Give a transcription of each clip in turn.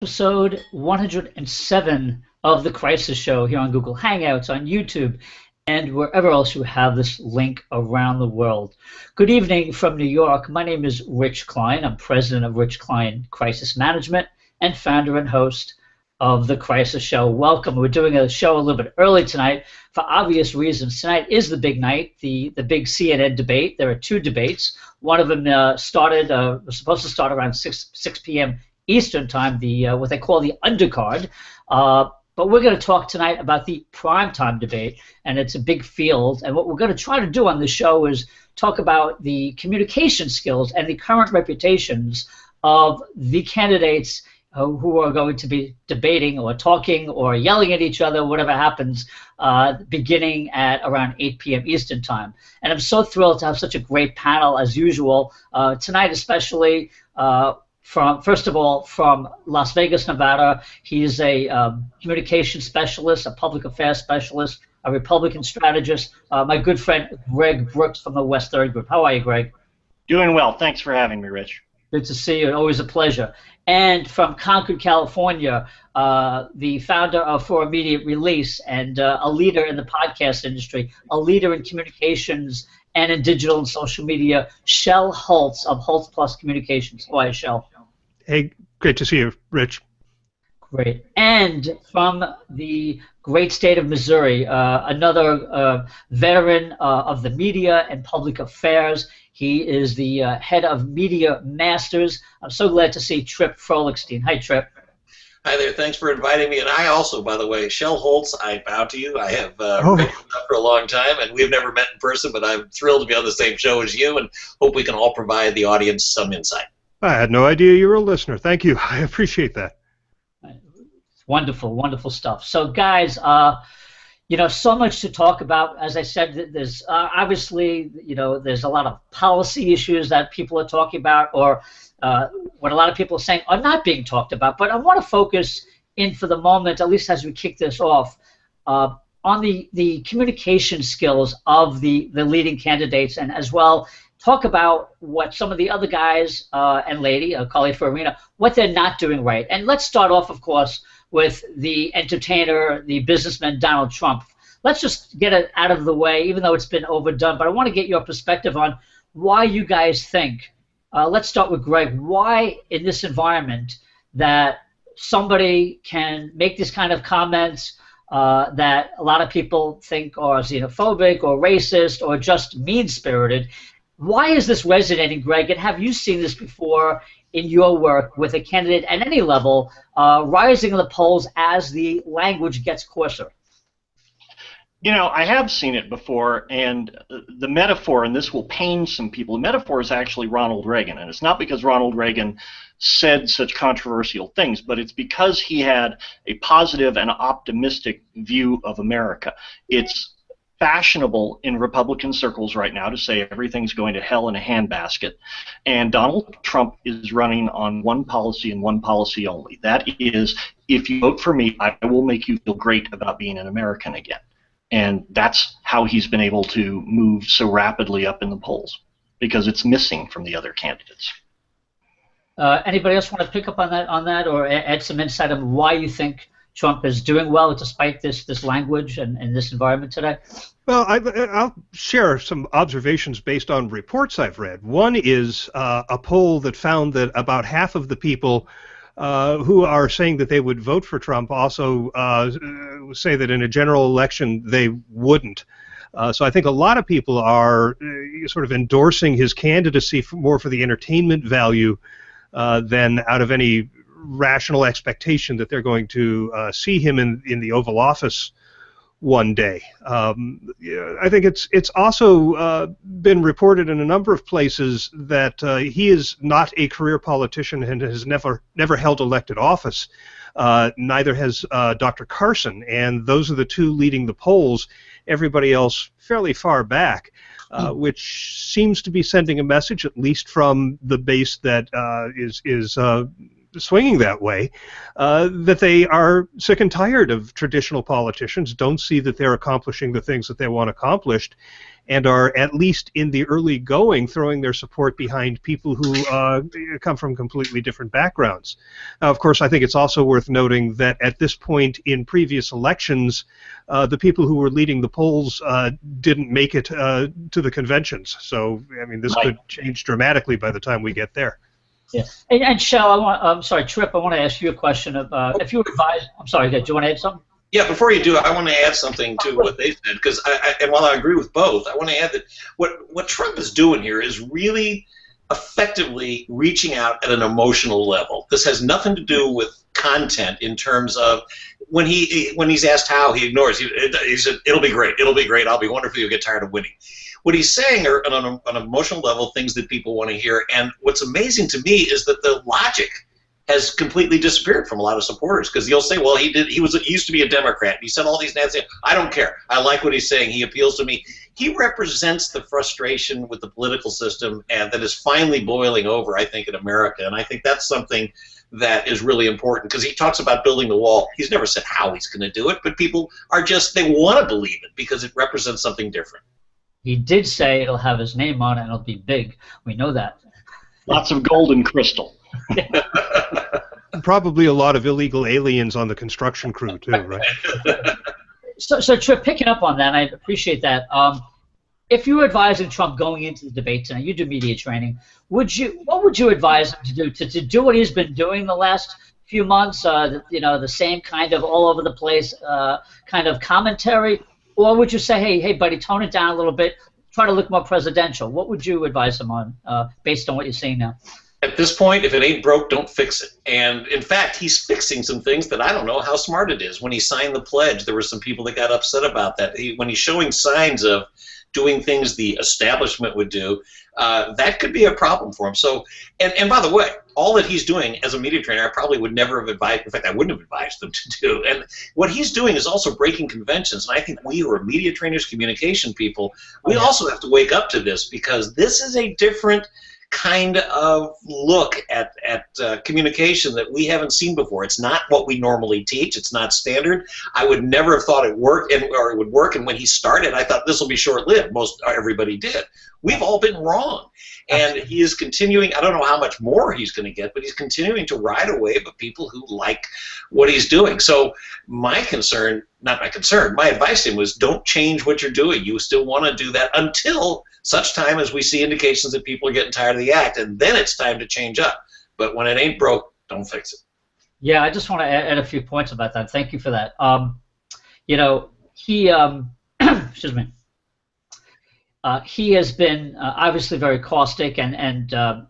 episode 107 of The Crisis Show here on Google Hangouts, on YouTube, and wherever else you have this link around the world. Good evening from New York. My name is Rich Klein. I'm president of Rich Klein Crisis Management and founder and host of The Crisis Show. Welcome. We're doing a show a little bit early tonight for obvious reasons. Tonight is the big night, the big CNN debate. There are two debates. One of them was supposed to start around 6 p.m. Eastern time, what they call the undercard. But we're going to talk tonight about the primetime debate, and it's a big field. And what we're going to try to do on this show is talk about the communication skills and the current reputations of the candidates who are going to be debating or talking or yelling at each other, whatever happens, beginning at around 8 p.m. Eastern time. And I'm so thrilled to have such a great panel as usual tonight, especially. First of all, from Las Vegas, Nevada. He's a communication specialist, a public affairs specialist, a Republican strategist. My good friend Greg Brooks from the West Third Group. How are you, Greg? Doing well. Thanks for having me, Rich. Good to see you. Always a pleasure. And from Concord, California, the founder of For Immediate Release and a leader in the podcast industry, a leader in communications and in digital and social media, Shel Holtz of Holtz Plus Communications. How are you, Shel? Hey, great to see you, Rich. Great. And from the great state of Missouri, another veteran of the media and public affairs. He is the head of Media Masters. I'm so glad to see Tripp Frohlichstein. Hi, Tripp. Hi there. Thanks for inviting me. And I also, by the way, Shel Holtz, I bow to you. I have written up for a long time, and we've never met in person, but I'm thrilled to be on the same show as you and hope we can all provide the audience some insight. I had no idea you were a listener. Thank you. I appreciate that. Wonderful, wonderful stuff. So, guys, so much to talk about. As I said, there's obviously, there's a lot of policy issues that people are talking about, or what a lot of people are saying are not being talked about. But I want to focus in for the moment, at least as we kick this off, on the communication skills of the leading candidates, and as well talk about what some of the other guys and lady, Carly Farina, what they're not doing right. And let's start off, of course, with the entertainer, the businessman, Donald Trump. Let's just get it out of the way, even though it's been overdone. But I want to get your perspective on why you guys think. Let's start with Greg. Why, in this environment, that somebody can make these kind of comments that a lot of people think are xenophobic or racist or just mean-spirited? Why is this resonating, Greg? And have you seen this before in your work with a candidate at any level rising in the polls as the language gets coarser? I have seen it before, and the metaphor, and this will pain some people, the metaphor is actually Ronald Reagan, and it's not because Ronald Reagan said such controversial things, but it's because he had a positive and optimistic view of America. It's fashionable in Republican circles right now to say everything's going to hell in a handbasket, and Donald Trump is running on one policy and one policy only. That is, if you vote for me, I will make you feel great about being an American again. And that's how he's been able to move so rapidly up in the polls, because it's missing from the other candidates. Anybody else want to pick up on that, or add some insight on why you think Trump is doing well despite this language and this environment today? Well, I'll share some observations based on reports I've read. One is a poll that found that about half of the people who are saying that they would vote for Trump also say that in a general election they wouldn't. So I think a lot of people are sort of endorsing his candidacy more for the entertainment value than out of any rational expectation that they're going to see him in the Oval Office one day. I think it's also been reported in a number of places that he is not a career politician and has never held elected office. Neither has Dr. Carson, and those are the two leading the polls. Everybody else fairly far back, which seems to be sending a message, at least from the base that is swinging that way, that they are sick and tired of traditional politicians, don't see that they're accomplishing the things that they want accomplished, and are, at least in the early going, throwing their support behind people who come from completely different backgrounds. Now, of course, I think it's also worth noting that at this point in previous elections, the people who were leading the polls didn't make it to the conventions. So, I mean, this could change dramatically by the time we get there. Yeah. And Shel, I'm sorry, Tripp, I want to ask you a question. If you advise, I'm sorry, do you want to add something? Yeah, before you do, I want to add something to what they said, because and while I agree with both, I want to add that what Trump is doing here is really effectively reaching out at an emotional level. This has nothing to do with content in terms of when he's asked how, he ignores. He said, "It'll be great. It'll be great. I'll be wonderful. You'll get tired of winning." What he's saying are on an emotional level things that people want to hear. And what's amazing to me is that the logic has completely disappeared from a lot of supporters, because you'll say, well, he used to be a Democrat. He said all these nasty. I don't care. I like what he's saying. He appeals to me. He represents the frustration with the political system, and that is finally boiling over, I think, in America. And I think that's something that is really important, because he talks about building the wall. He's never said how he's going to do it, but people are they want to believe it because it represents something different. He did say it'll have his name on it and it'll be big. We know that. Lots of golden crystal. Probably a lot of illegal aliens on the construction crew too, right? So Tripp, picking up on that, and I appreciate that. If you were advising Trump going into the debate tonight, you do media training. What would you advise him to do? To do what he's been doing the last few months? The same kind of all over the place kind of commentary, or would you say, hey, buddy, tone it down a little bit, try to look more presidential? What would you advise him on, based on what you're seeing now? At this point, if it ain't broke, don't fix it. And in fact, he's fixing some things that I don't know how smart it is. When he signed the pledge, there were some people that got upset about that. When he's showing signs of doing things the establishment would do, that could be a problem for him. So, and by the way, all that he's doing as a media trainer, I probably would never have advised. In fact, I wouldn't have advised them to do. And what he's doing is also breaking conventions. And I think we who are media trainers, communication people, we also have to wake up to this, because this is a different kind of look at communication that we haven't seen before. It's not what we normally teach. It's not standard. I would never have thought it would work. And when he started, I thought this will be short-lived. Everybody did. We've all been wrong. And he is continuing. I don't know how much more he's going to get, but he's continuing to ride a wave of people who like what he's doing. So my advice to him was, don't change what you're doing. You still want to do that until such time as we see indications that people are getting tired of the act, and then it's time to change up. But when it ain't broke, don't fix it. Yeah, I just want to add a few points about that. Thank you for that. He excuse me. He has been obviously very caustic, and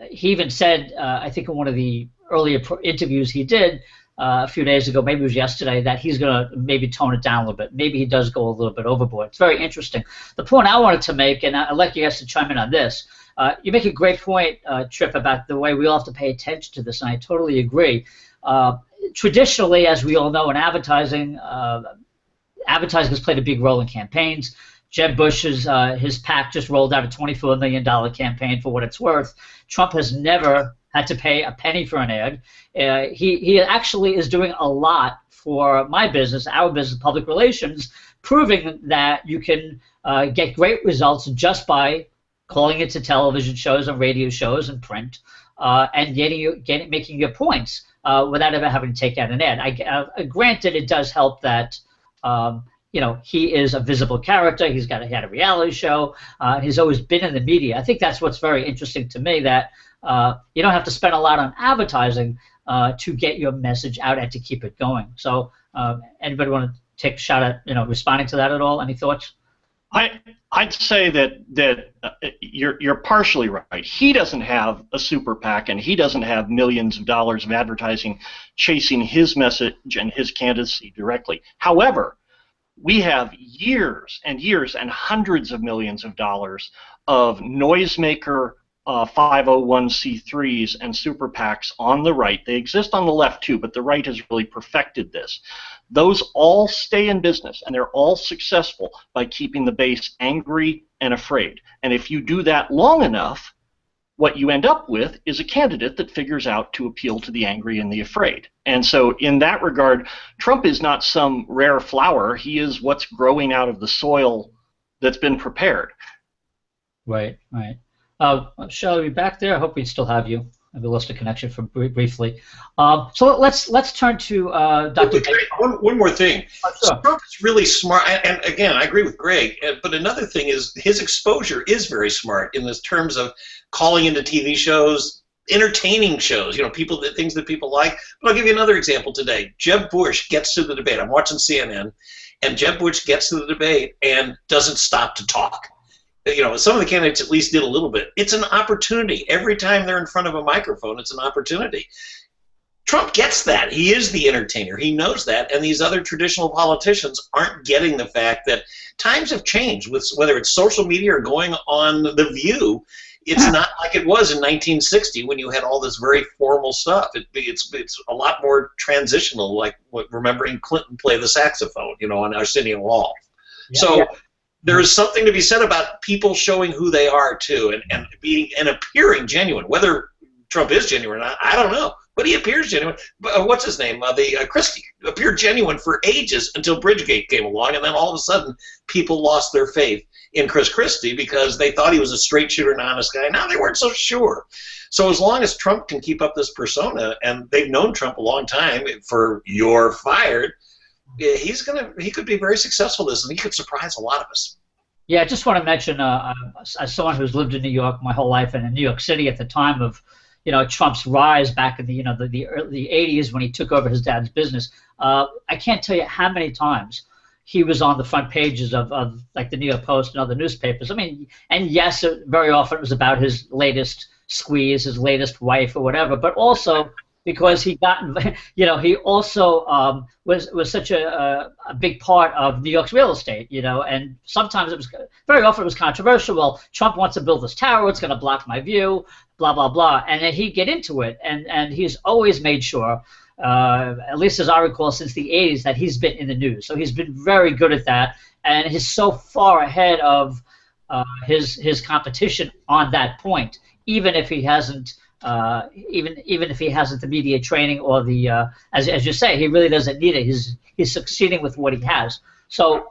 he even said, I think in one of the earlier interviews he did a few days ago, maybe it was yesterday, that he's going to maybe tone it down a little bit. Maybe he does go a little bit overboard. It's very interesting. The point I wanted to make, and I'd like you guys to chime in on this, you make a great point, Tripp, about the way we all have to pay attention to this, and I totally agree. Traditionally, as we all know, in advertising, advertising has played a big role in campaigns. Jeb Bush's his PAC just rolled out a $24 million campaign for what it's worth. Trump has never had to pay a penny for an ad. He actually is doing a lot for my business, our business, public relations, proving that you can get great results just by calling into television shows and radio shows and print, and making your points without ever having to take out an ad. Granted, it does help that he is a visible character. He had a reality show. He's always been in the media. I think that's what's very interesting to me, that you don't have to spend a lot on advertising to get your message out and to keep it going. So anybody want to take a shot at responding to that at all? Any thoughts? I'd say that you're partially right. He doesn't have a super PAC, and he doesn't have millions of dollars of advertising chasing his message and his candidacy directly. However, we have years and years and hundreds of millions of dollars of noisemaker 501c3s and super PACs on the right. They exist on the left too, but the right has really perfected this. Those all stay in business, and they're all successful by keeping the base angry and afraid. And if you do that long enough, what you end up with is a candidate that figures out to appeal to the angry and the afraid. And so in that regard, Trump is not some rare flower. He is what's growing out of the soil that's been prepared. Right, right. Shel, are you back there? I hope we still have you. We lost a connection for briefly. So let's turn to Dr. One more thing. Sure. Trump is really smart, and again, I agree with Greg. But another thing is his exposure is very smart in this terms of calling into TV shows, entertaining shows. You know, things that people like. But I'll give you another example today. Jeb Bush gets to the debate. I'm watching CNN, and Jeb Bush gets to the debate and doesn't stop to talk. You know, some of the candidates at least did a little bit. It's an opportunity. Every time they're in front of a microphone, it's an opportunity. Trump gets that. He is the entertainer. He knows that, and these other traditional politicians aren't getting the fact that times have changed, with whether it's social media or going on The View. It's not like it was in 1960 when you had all this very formal stuff. It's a lot more transitional, like remembering Clinton play the saxophone, you know, on Arsenio Hall. Yeah, so. yeah. There is something to be said about people showing who they are too, and appearing genuine. Whether Trump is genuine, I don't know, but he appears genuine. What's his name? Christie appeared genuine for ages until Bridgegate came along, and then all of a sudden, people lost their faith in Chris Christie because they thought he was a straight shooter and honest guy. Now they weren't so sure. So as long as Trump can keep up this persona, and they've known Trump a long time for "you're fired," he could be very successful at this, and he could surprise a lot of us. Yeah, I just want to mention, as someone who's lived in New York my whole life, and in New York City at the time of, you know, Trump's rise back in the early 80s when he took over his dad's business. I can't tell you how many times he was on the front pages of like the New York Post and other newspapers. I mean, and yes, very often it was about his latest squeeze, his latest wife or whatever, but also because he got, you know, he also was such a big part of New York's real estate, you know, and sometimes very often it was controversial. Well, Trump wants to build this tower, it's going to block my view, blah, blah, blah. And then he'd get into it, and he's always made sure, at least as I recall since the 80s, that he's been in the news. So he's been very good at that, and he's so far ahead of his competition on that point, even if he hasn't even if he hasn't the media training or the as you say, he really doesn't need it. He's succeeding with what he has. So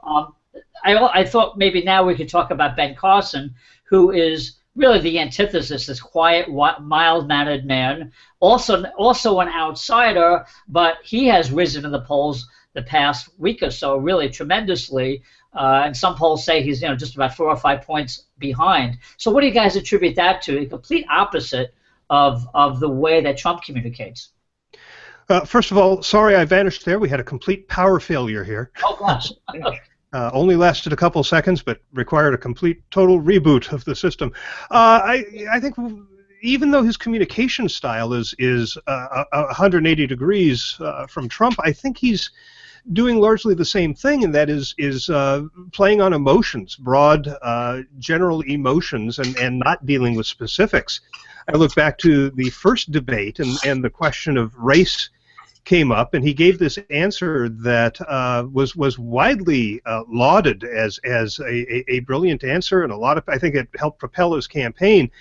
I thought maybe now we could talk about Ben Carson, who is really the antithesis, this quiet, mild-mannered man, also an outsider, but he has risen in the polls the past week or so really tremendously. And some polls say he's, you know, just about 4 or 5 points behind. So what do you guys attribute that to? The complete opposite of the way that Trump communicates. First of all, sorry I vanished there. We had a complete power failure here. Oh gosh. Only lasted a couple seconds, but required a complete, total reboot of the system. I think even though his communication style is 180 degrees from Trump, I think he's doing largely the same thing, and that is playing on emotions, broad, general emotions, and not dealing with specifics. I look back to the first debate, and the question of race came up, and he gave this answer that was widely lauded as a brilliant answer, and I think it helped propel his campaign.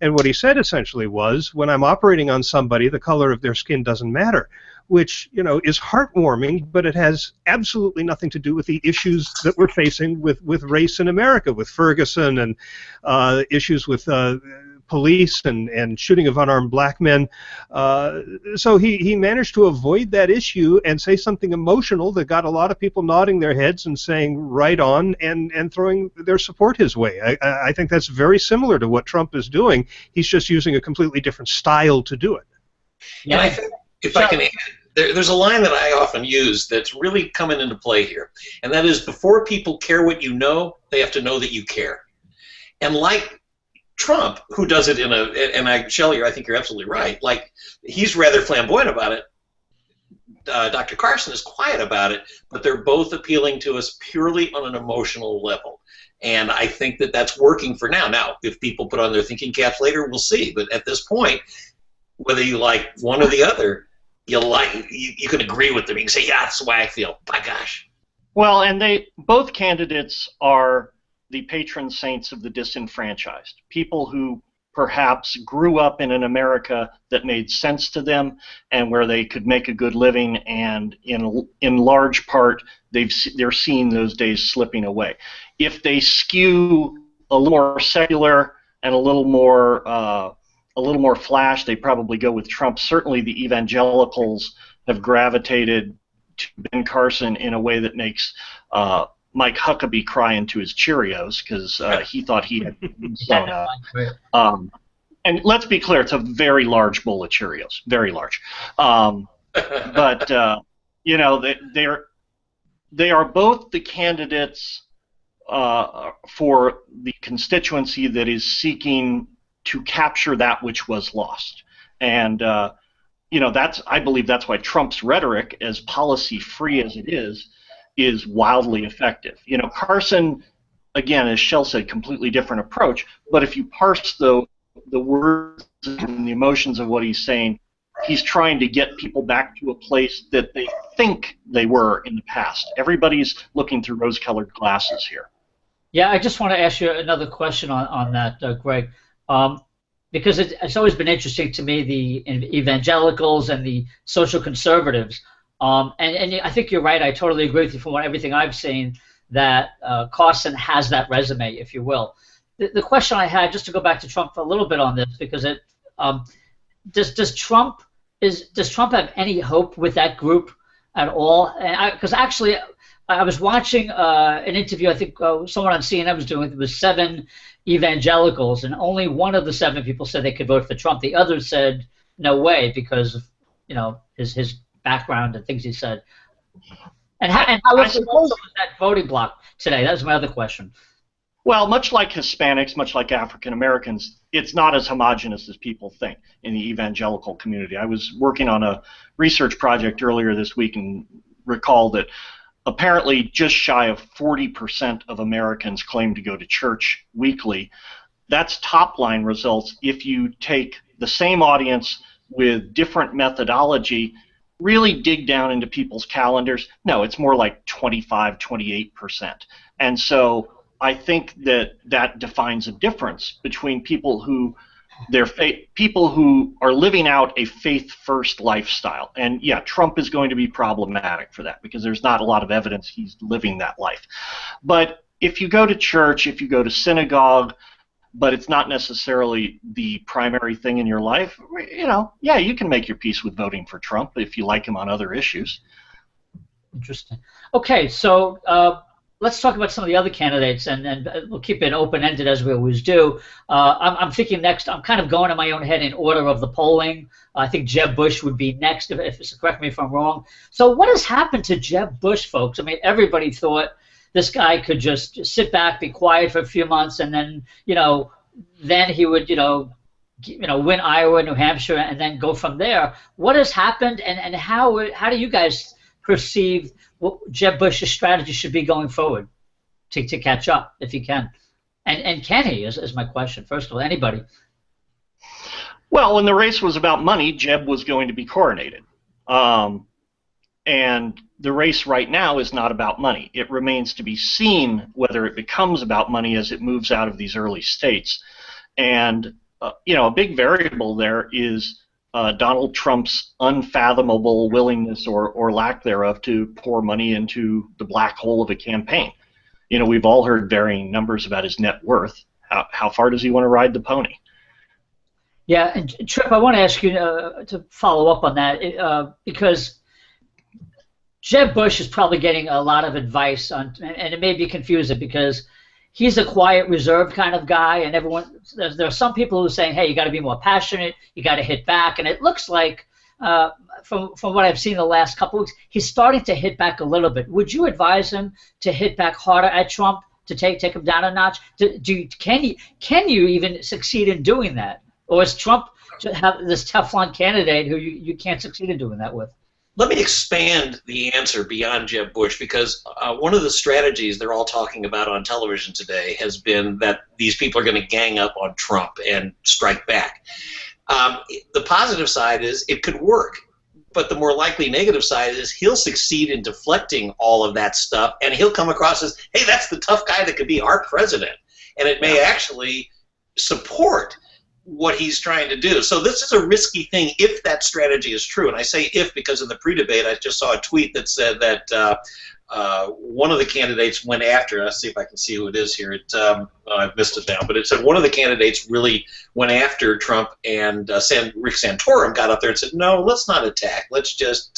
And what he said essentially was, when I'm operating on somebody, the color of their skin doesn't matter, which, you know, is heartwarming, but it has absolutely nothing to do with the issues that we're facing with race in America, with Ferguson and issues with police and shooting of unarmed black men. So he managed to avoid that issue and say something emotional that got a lot of people nodding their heads and saying right on and throwing their support his way. I think that's very similar to what Trump is doing. He's just using a completely different style to do it. Yeah, I think if I can add, there's a line that I often use that's really coming into play here, and that is, before people care what you know, they have to know that you care. And like Trump, who does it Shel, I think you're absolutely right, like, he's rather flamboyant about it. Dr. Carson is quiet about it, but they're both appealing to us purely on an emotional level. And I think that that's working for now. Now, if people put on their thinking caps later, we'll see. But at this point, whether you like one or the other, you can agree with them. You can say, yeah, that's the way I feel. My gosh. Well, and both candidates are the patron saints of the disenfranchised, people who perhaps grew up in an America that made sense to them and where they could make a good living, and in large part they're seeing those days slipping away. If they skew a little more secular and a little more flash, they probably go with Trump. Certainly the evangelicals have gravitated to Ben Carson in a way that makes Mike Huckabee cry into his Cheerios because he thought he had been sewn up. And let's be clear, it's a very large bowl of Cheerios, very large. But you know, they are both the candidates for the constituency that is seeking to capture that which was lost. And you know, I believe that's why Trump's rhetoric, as policy-free as it is wildly effective. You know, Carson, again, as Shel said, completely different approach. But if you parse the words and the emotions of what he's saying, he's trying to get people back to a place that they think they were in the past. Everybody's looking through rose-colored glasses here. Yeah, I just want to ask you another question on that, Greg. Because it's always been interesting to me, the evangelicals and the social conservatives. And I think you're right. I totally agree with you from everything I've seen, that Carson has that resume, if you will. The question I had, just to go back to Trump for a little bit on this, because does Trump have any hope with that group at all? Because actually, I was watching an interview. I think someone on CNN was doing. It was 7 evangelicals, and only one of the 7 people said they could vote for Trump. The others said no way because of, you know, his background and things he said. And how was that voting bloc today? That was my other question. Well, much like Hispanics, much like African Americans, it's not as homogenous as people think in the evangelical community. I was working on a research project earlier this week and recall that apparently just shy of 40% of Americans claim to go to church weekly. That's top-line results. If you take the same audience with different methodology, really dig down into people's calendars, no, it's more like 25, 28%. And so I think that defines a difference between people who are living out a faith-first lifestyle. And yeah, Trump is going to be problematic for that because there's not a lot of evidence he's living that life. But if you go to church, if you go to synagogue, but it's not necessarily the primary thing in your life, you know, yeah, you can make your peace with voting for Trump if you like him on other issues. Interesting. Okay, so let's talk about some of the other candidates, and we'll keep it open-ended as we always do. I'm thinking next, I'm kind of going in my own head in order of the polling. I think Jeb Bush would be next, correct me if I'm wrong. So what has happened to Jeb Bush, folks? I mean, everybody thought this guy could just sit back, be quiet for a few months, and then, you know, then he would, win Iowa, New Hampshire, and then go from there. What has happened, and how do you guys perceive what Jeb Bush's strategy should be going forward to catch up, if he can? And can he, is my question. First of all, anybody. Well, when the race was about money, Jeb was going to be coronated. And the race right now is not about money. It remains to be seen whether it becomes about money as it moves out of these early states. And, a big variable there is Donald Trump's unfathomable willingness or lack thereof to pour money into the black hole of a campaign. You know, we've all heard varying numbers about his net worth. How far does he want to ride the pony? Yeah, and Tripp, I want to ask you to follow up on that because Jeb Bush is probably getting a lot of advice on, and it may be confusing because he's a quiet, reserved kind of guy, and there are some people who are saying, hey, you got to be more passionate, you got to hit back, and it looks like, from what I've seen the last couple weeks, he's starting to hit back a little bit. Would you advise him to hit back harder at Trump, to take him down a notch? Can you even succeed in doing that? Or is Trump have this Teflon candidate who you can't succeed in doing that with? Let me expand the answer beyond Jeb Bush, because one of the strategies they're all talking about on television today has been that these people are going to gang up on Trump and strike back. The positive side is it could work, but the more likely negative side is he'll succeed in deflecting all of that stuff, and he'll come across as, hey, that's the tough guy that could be our president. And it may actually support what he's trying to do. So this is a risky thing if that strategy is true. And I say if because in the pre-debate I just saw a tweet that said that one of the candidates went after, let's see if I can see who it is here. I've missed it now, but it said one of the candidates really went after Trump, and Rick Santorum got up there and said, no, let's not attack. Let's just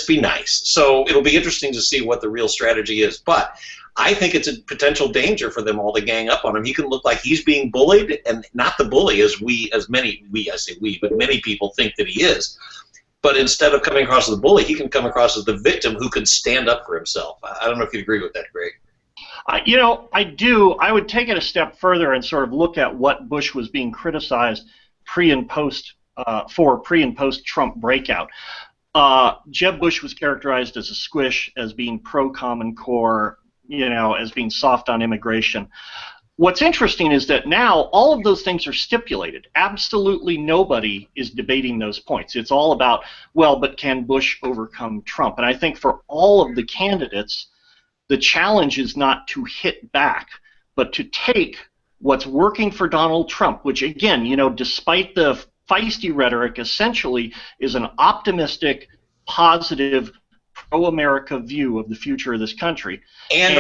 be nice. So it'll be interesting to see what the real strategy is. But I think it's a potential danger for them all to gang up on him. He can look like he's being bullied, and not the bully but many people think that he is. But instead of coming across as the bully, he can come across as the victim who can stand up for himself. I don't know if you agree with that, Greg. You know, I do. I would take it a step further and sort of look at what Bush was being criticized pre and post Trump breakout. Jeb Bush was characterized as a squish, as being pro-Common Core, you know, as being soft on immigration. What's interesting is that now all of those things are stipulated. Absolutely nobody is debating those points. It's all about, well, but can Bush overcome Trump? And I think for all of the candidates, the challenge is not to hit back, but to take what's working for Donald Trump, which, again, you know, despite the feisty rhetoric, essentially is an optimistic, positive, pro-America view of the future of this country. And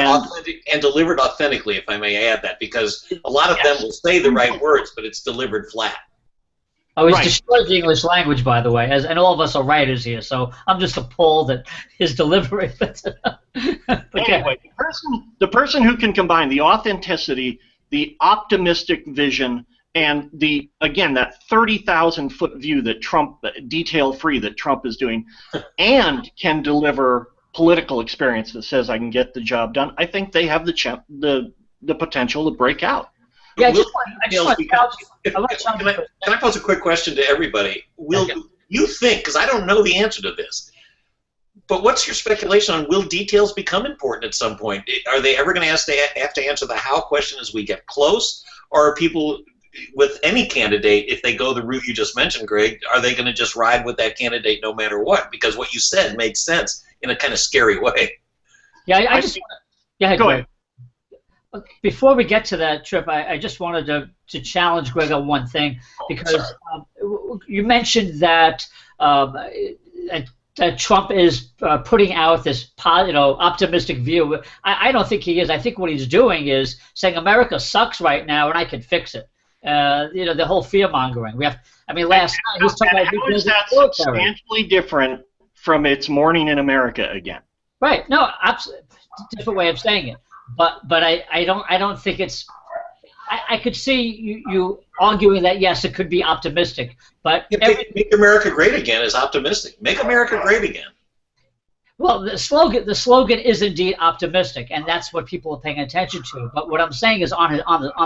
delivered authentically, if I may add that, because a lot of them will say the right words, but it's delivered flat. Oh, he's destroyed the English language, by the way, and all of us are writers here, so I'm just appalled at his delivery. Anyway, the person who can combine the authenticity, the optimistic vision, and again, that 30,000-foot view that Trump, detail-free that Trump is doing, and can deliver political experience that says I can get the job done, I think they have the potential to break out. Yeah, Can I pose a quick question to everybody? You think, because I don't know the answer to this, but what's your speculation on will details become important at some point? Are they ever going to have to answer the how question as we get close, or are people with any candidate, if they go the route you just mentioned, Greg, are they going to just ride with that candidate no matter what? Because what you said makes sense in a kind of scary way. Yeah, go ahead. Before we get to that, Tripp, I just wanted to challenge Greg on one thing, because you mentioned that that Trump is putting out this optimistic view. I don't think he is. I think what he's doing is saying America sucks right now and I can fix it. The whole fear-mongering. Last night he was talking about how is that substantially different from It's Morning in America again? Right. No, absolutely different way of saying it. But I don't think it's. I could see you arguing that yes, it could be optimistic, but make America great again is optimistic. Make America great again. Well, the slogan is indeed optimistic, and that's what people are paying attention to. But what I'm saying is on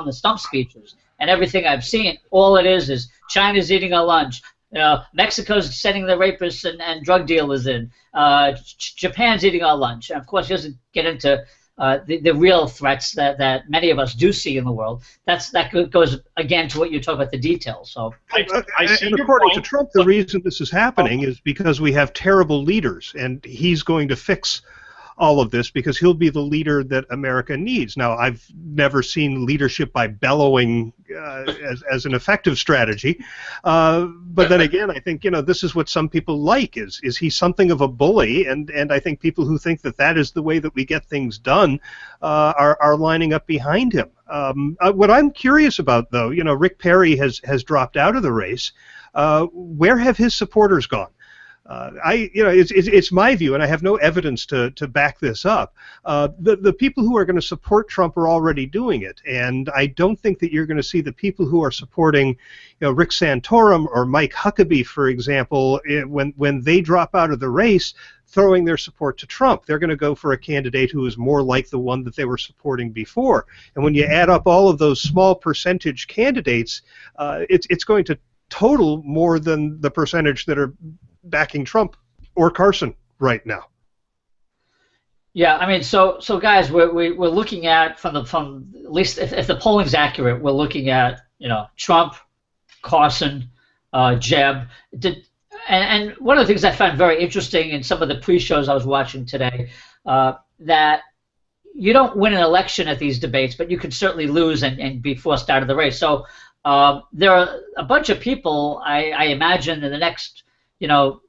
the stump speeches and everything I've seen, all it is China's eating our lunch. Mexico's sending the rapists and drug dealers in. Japan's eating our lunch. And of course, he doesn't get into the real threats that many of us do see in the world. That goes again to what you talk about, the details. So, and according to Trump, the reason this is happening is because we have terrible leaders, and he's going to fix all of this because he'll be the leader that America needs. Now, I've never seen leadership by bellowing as an effective strategy, but then again, I think this is what some people like. Is he something of a bully? And I think people who think that is the way that we get things done are lining up behind him. What I'm curious about, though, Rick Perry has dropped out of the race. Where have his supporters gone? It's my view, and I have no evidence to back this up. The people who are going to support Trump are already doing it, and I don't think that you're going to see the people who are supporting, Rick Santorum or Mike Huckabee, for example, when they drop out of the race, throwing their support to Trump. They're going to go for a candidate who is more like the one that they were supporting before. And when you add up all of those small percentage candidates, it's going to total more than the percentage that are backing Trump or Carson right now. Yeah, so guys, we're looking at from at least if the polling's accurate, we're looking at Trump, Carson, Jeb. And one of the things I found very interesting in some of the pre-shows I was watching today, that you don't win an election at these debates, but you can certainly lose and be forced out of the race. So there are a bunch of people I imagine in the next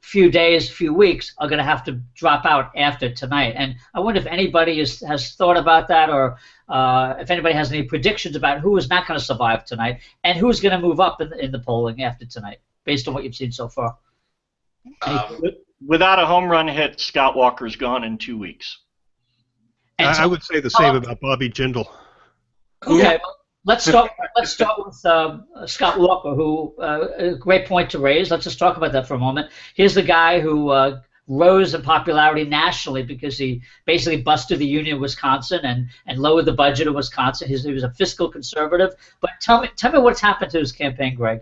few days, few weeks are going to have to drop out after tonight. And I wonder if anybody has thought about that, or if anybody has any predictions about who is not going to survive tonight and who's going to move up in the polling after tonight, based on what you've seen so far. Without a home run hit, Scott Walker's gone in 2 weeks. I would say the same about Bobby Jindal. Okay, well, let's start with Scott Walker, who a great point to raise. Let's just talk about that for a moment. Here's the guy who rose in popularity nationally because he basically busted the union of Wisconsin and lowered the budget of Wisconsin. He was a fiscal conservative. But tell me what's happened to his campaign, Greg.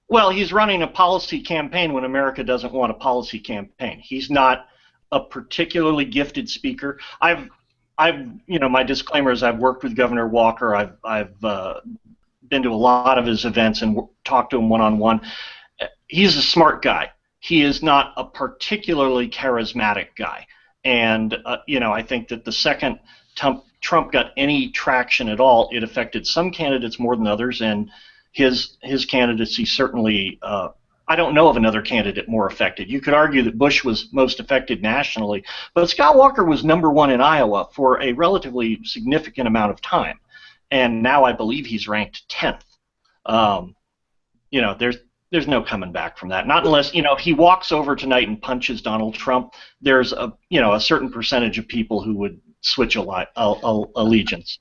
Well, he's running a policy campaign when America doesn't want a policy campaign. He's not a particularly gifted speaker. My disclaimer is I've worked with Governor Walker. I've been to a lot of his events and talked to him one-on-one. He's a smart guy. He is not a particularly charismatic guy. And, I think that the second Trump got any traction at all, it affected some candidates more than others, and his candidacy certainly, I don't know of another candidate more affected. You could argue that Bush was most affected nationally, but Scott Walker was #1 in Iowa for a relatively significant amount of time, and now I believe he's ranked 10th. There's no coming back from that. Not unless, if he walks over tonight and punches Donald Trump, there's a certain percentage of people who would switch allegiance.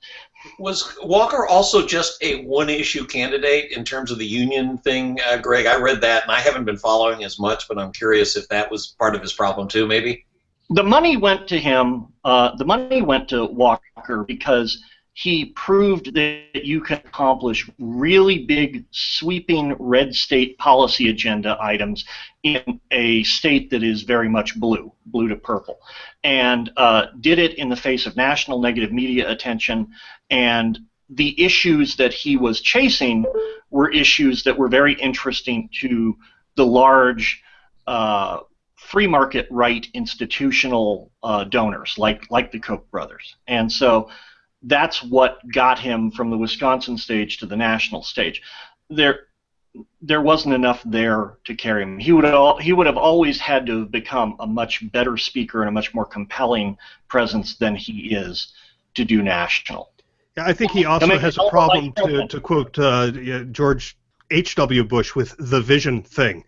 Was Walker also just a one-issue candidate in terms of the union thing, Greg? I read that, and I haven't been following as much, but I'm curious if that was part of his problem too, maybe? The money went to him. The money went to Walker because he proved that you can accomplish really big, sweeping red state policy agenda items in a state that is very much blue to purple, and did it in the face of national negative media attention. And the issues that he was chasing were issues that were very interesting to the large free market right institutional donors like the Koch brothers. And so that's what got him from the Wisconsin stage to the national stage. There wasn't enough there to carry him. He would have always had to have become a much better speaker and a much more compelling presence than he is to do national. Yeah, I think he also has a problem, to quote George H.W. Bush, with the vision thing.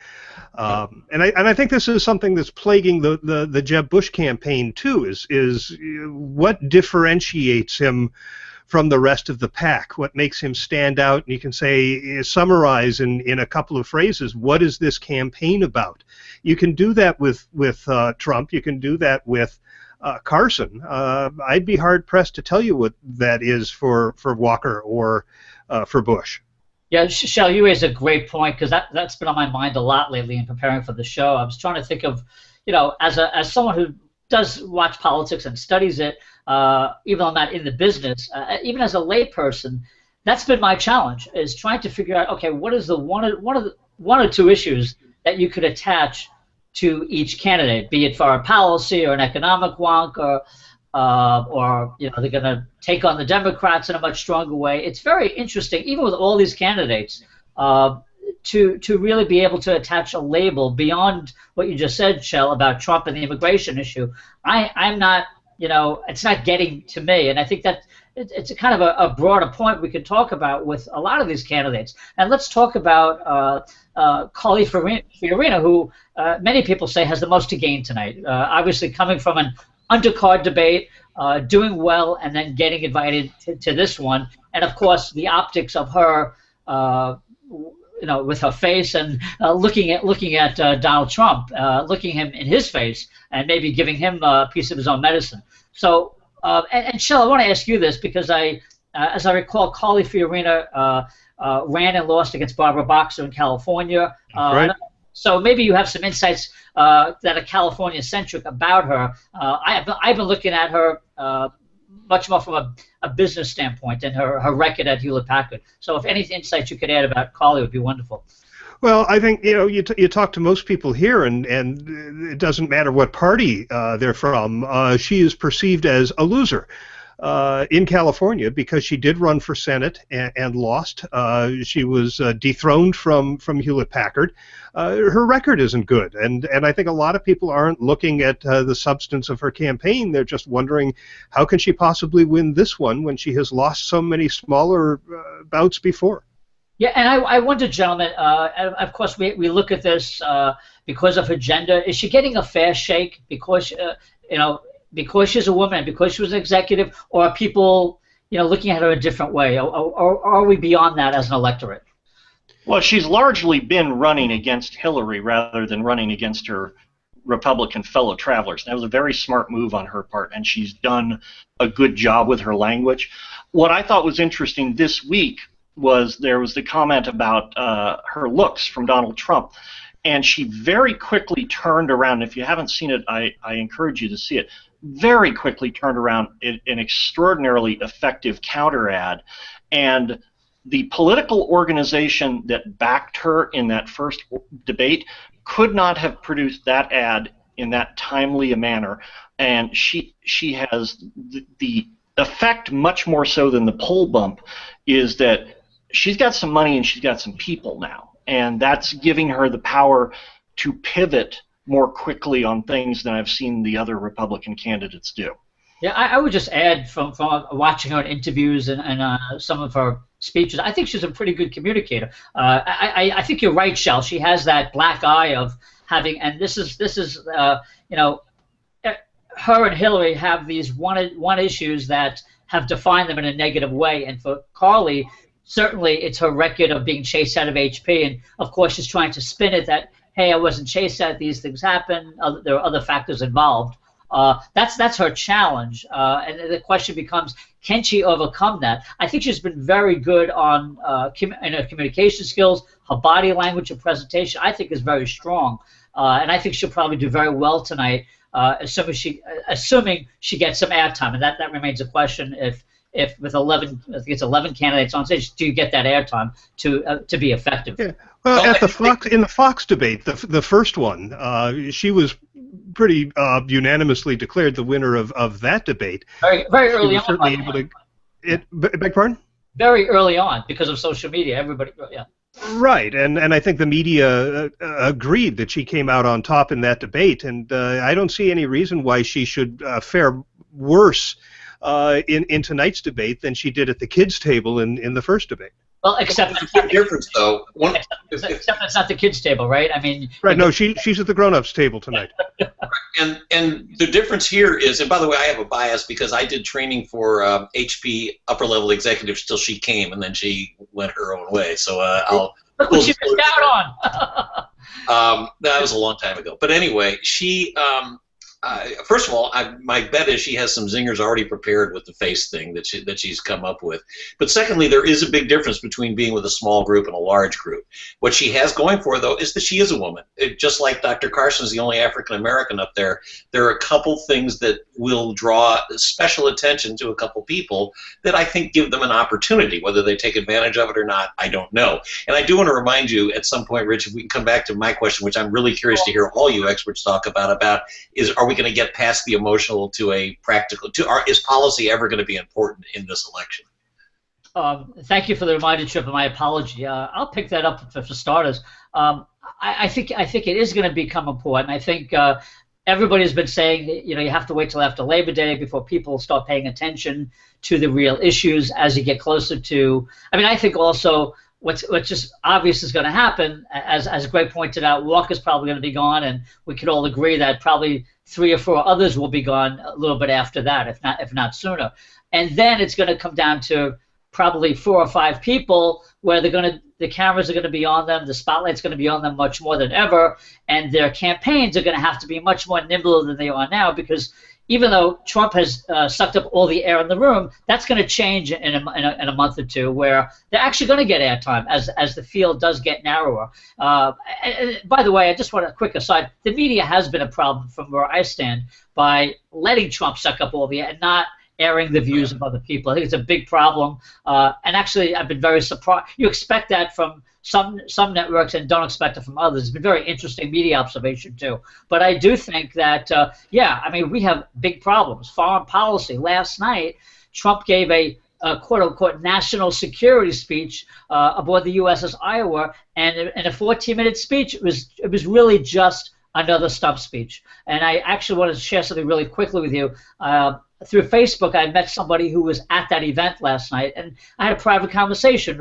And I think this is something that's plaguing the Jeb Bush campaign too, is what differentiates him from the rest of the pack, what makes him stand out. And you can say, summarize in a couple of phrases, what is this campaign about? You can do that with Trump, you can do that with Carson. I'd be hard-pressed to tell you what that is for Walker or for Bush. Yeah, Shel, you raised a great point, because that's been on my mind a lot lately in preparing for the show. I was trying to think of, as someone who does watch politics and studies it, even though I'm not in the business, even as a layperson, that's been my challenge, is trying to figure out, okay, what is the one or two issues that you could attach to each candidate, be it foreign policy or an economic wonk, or they're going to take on the Democrats in a much stronger way. It's very interesting, even with all these candidates, to really be able to attach a label beyond what you just said, Shel, about Trump and the immigration issue. I'm not, it's not getting to me, and I think that it's a kind of a broader point we could talk about with a lot of these candidates. And let's talk about Carly Fiorina, who many people say has the most to gain tonight. Obviously coming from an undercard debate, doing well, and then getting invited to this one. And of course, the optics of her, with her face and looking at Donald Trump, looking him in his face, and maybe giving him a piece of his own medicine. So, and Shel, I want to ask you this, because as I recall, Carly Fiorina ran and lost against Barbara Boxer in California. Right. So maybe you have some insights that are California-centric about her. I've been looking at her much more from a business standpoint and her record at Hewlett-Packard. So if any insights you could add about Carly would be wonderful. Well, I think you talk to most people here, and it doesn't matter what party they're from. She is perceived as a loser. in California because she did run for Senate and lost. She was dethroned from Hewlett-Packard. Her record isn't good, and I think a lot of people aren't looking at the substance of her campaign. They're just wondering, how can she possibly win this one when she has lost so many smaller bouts before? Yeah, and I wonder, gentlemen, of course we look at this because of her gender. Is she getting a fair shake because, because she's a woman, because she was an executive, or are people, looking at her a different way? Or are we beyond that as an electorate? Well, she's largely been running against Hillary rather than running against her Republican fellow travelers. That was a very smart move on her part, and she's done a good job with her language. What I thought was interesting this week was there was the comment about her looks from Donald Trump, and she very quickly turned around. If you haven't seen it, I encourage you to see it. Very quickly turned around an extraordinarily effective counter ad, and the political organization that backed her in that first debate could not have produced that ad in that timely a manner, and she has the effect, much more so than the poll bump, is that she's got some money and she's got some people now, and that's giving her the power to pivot more quickly on things than I've seen the other Republican candidates do. Yeah, I would just add from watching her in interviews and some of her speeches, I think she's a pretty good communicator. I think you're right, Shel. She has that black eye of having, and this is her and Hillary have these one issues that have defined them in a negative way, and for Carly, certainly it's her record of being chased out of HP, and of course she's trying to spin it that, hey, I wasn't chased out, these things happen, there are other factors involved. That's her challenge, and the question becomes, can she overcome that? I think she's been very good on in her communication skills. Her body language and presentation, I think, is very strong, and I think she'll probably do very well tonight, assuming she gets some airtime, and that remains a question. If with 11, I think it's 11 candidates on stage, do you get that airtime to be effective? Yeah. Well, in the Fox debate, the first one, she was pretty unanimously declared the winner of that debate. Very early on. Certainly able to. Beg pardon? Very early on, because of social media, everybody. Yeah. Right, and I think the media agreed that she came out on top in that debate, and I don't see any reason why she should fare worse in tonight's debate than she did at the kids' table in the first debate. Well, except there's a big difference, though. Except it's not the kids' table, right? I mean. Right. No, she's at the grown-ups' table tonight. And the difference here is, and by the way, I have a bias because I did training for HP upper-level executives till she came, and then she went her own way. So I'll. Look what you missed out on. That was a long time ago. But anyway, she. First of all, my bet is she has some zingers already prepared with the face thing that she's come up with. But secondly, there is a big difference between being with a small group and a large group. What she has going for her, though, is that she is a woman. Just like Dr. Carson's the only African American up there, there are a couple things that will draw special attention to a couple people that I think give them an opportunity. Whether they take advantage of it or not, I don't know. And I do want to remind you at some point, Rich, if we can come back to my question, which I'm really curious to hear all you experts talk about is, are we going to get past the emotional to a practical? Is policy ever going to be important in this election? Thank you for the reminder, Tripp, and my apology. I'll pick that up for starters. I think it is going to become important. I think everybody's been saying that, you have to wait till after Labor Day before people start paying attention to the real issues as you get closer to. I mean, I think also what's just obvious is going to happen, as Greg pointed out, Walker's probably going to be gone, and we could all agree that probably 3 or 4 others will be gone a little bit after that, if not sooner. And then it's going to come down to probably 4 or 5 people where the cameras are going to be on them, the spotlight's going to be on them much more than ever, and their campaigns are going to have to be much more nimble than they are now, because even though Trump has sucked up all the air in the room, that's going to change in a month or two, where they're actually going to get airtime as the field does get narrower. And by the way, I just want a quick aside. The media has been a problem from where I stand by letting Trump suck up all the air and not airing the views of other people. I think it's a big problem. And actually, I've been very surprised. You expect that from some networks and don't expect it from others. It's been very interesting media observation too. But I do think that, I mean, we have big problems. Foreign policy. Last night, Trump gave a quote-unquote national security speech aboard the USS Iowa, and in a 14-minute speech, it was really just another stump speech. And I actually want to share something really quickly with you. Through Facebook, I met somebody who was at that event last night, and I had a private conversation.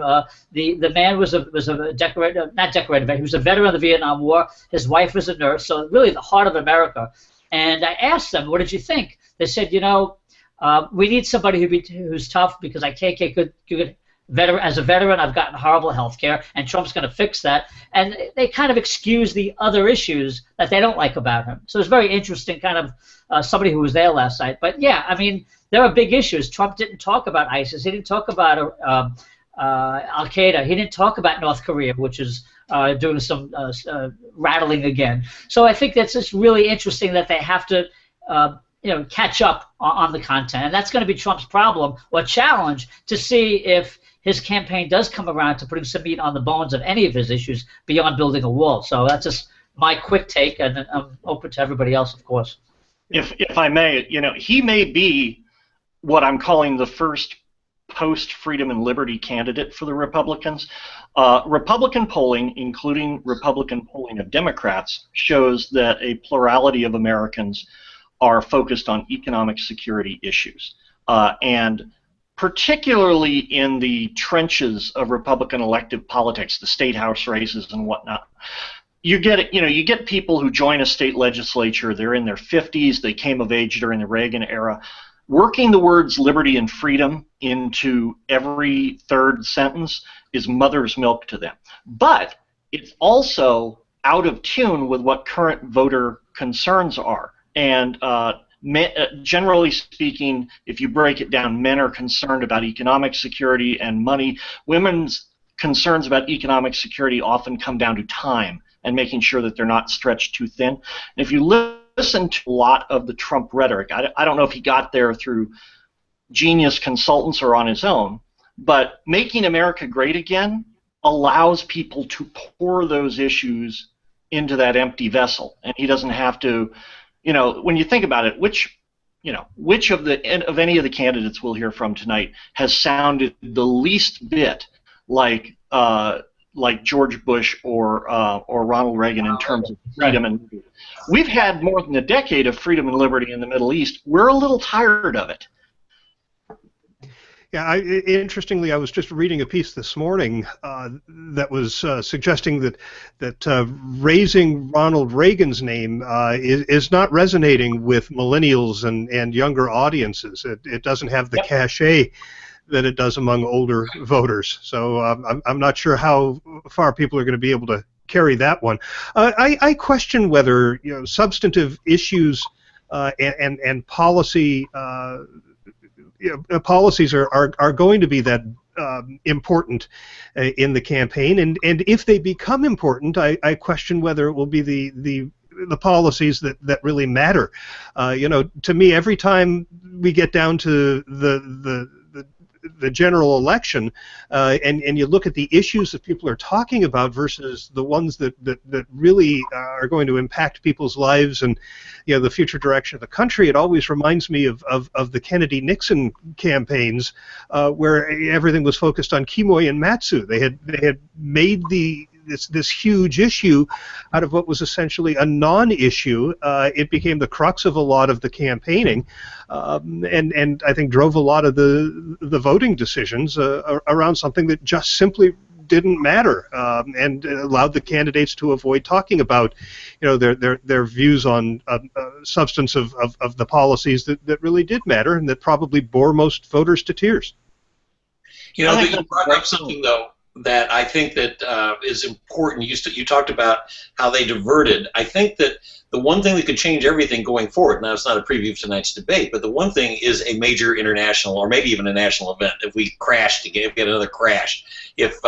The man was a decorated, not decorated, but he was a veteran of the Vietnam War. His wife was a nurse, so really the heart of America. And I asked them, what did you think? They said, we need somebody who's tough because I can't get good veteran. As a veteran, I've gotten horrible health care, and Trump's going to fix that. And they kind of excuse the other issues that they don't like about him. So it's very interesting, kind of somebody who was there last night. But yeah, I mean, there are big issues. Trump didn't talk about ISIS. He didn't talk about Al Qaeda. He didn't talk about North Korea, which is doing some rattling again. So I think that's just really interesting that they have to catch up on the content, and that's going to be Trump's problem or challenge to see if his campaign does come around to putting some meat on the bones of any of his issues beyond building a wall. So that's just my quick take, and I'm open to everybody else, of course. If I may, he may be what I'm calling the first post-freedom and liberty candidate for the Republicans. Republican polling, including Republican polling of Democrats, shows that a plurality of Americans are focused on economic security issues, and particularly in the trenches of Republican elective politics, the state house races and whatnot. You get people who join a state legislature. They're in their 50s. They came of age during the Reagan era. Working the words liberty and freedom into every third sentence is mother's milk to them. But it's also out of tune with what current voter concerns are. And generally speaking, if you break it down, men are concerned about economic security and money. Women's concerns about economic security often come down to time and making sure that they're not stretched too thin. And if you listen to a lot of the Trump rhetoric, I don't know if he got there through genius consultants or on his own, but making America great again allows people to pour those issues into that empty vessel, and he doesn't have to. When you think about it, which of any of the candidates we'll hear from tonight has sounded the least bit like George Bush or Ronald Reagan in terms of freedom and liberty? We've had more than a decade of freedom and liberty in the Middle East. We're a little tired of it. Yeah, interestingly, I was just reading a piece this morning that was suggesting that raising Ronald Reagan's name is not resonating with millennials and younger audiences. It doesn't have the cachet that it does among older voters. So I'm not sure how far people are going to be able to carry that one. I question whether substantive issues and policy. Policies are going to be that important in the campaign, and if they become important, I question whether it will be the policies that really matter. To me, every time we get down to the general election, and you look at the issues that people are talking about versus the ones that really are going to impact people's lives and the future direction of the country, it always reminds me of the Kennedy-Nixon campaigns, where everything was focused on Kimoy and Matsu. They had made this huge issue out of what was essentially a non-issue. It became the crux of a lot of the campaigning, and I think drove a lot of the voting decisions around something that just simply didn't matter, and allowed the candidates to avoid talking about their views on substance of the policies that really did matter and that probably bore most voters to tears. You brought up something, though, that I think that is important. You talked about how they diverted. I think that the one thing that could change everything going forward, now it's not a preview of tonight's debate, but the one thing is a major international or maybe even a national event. If we crash get another crash, if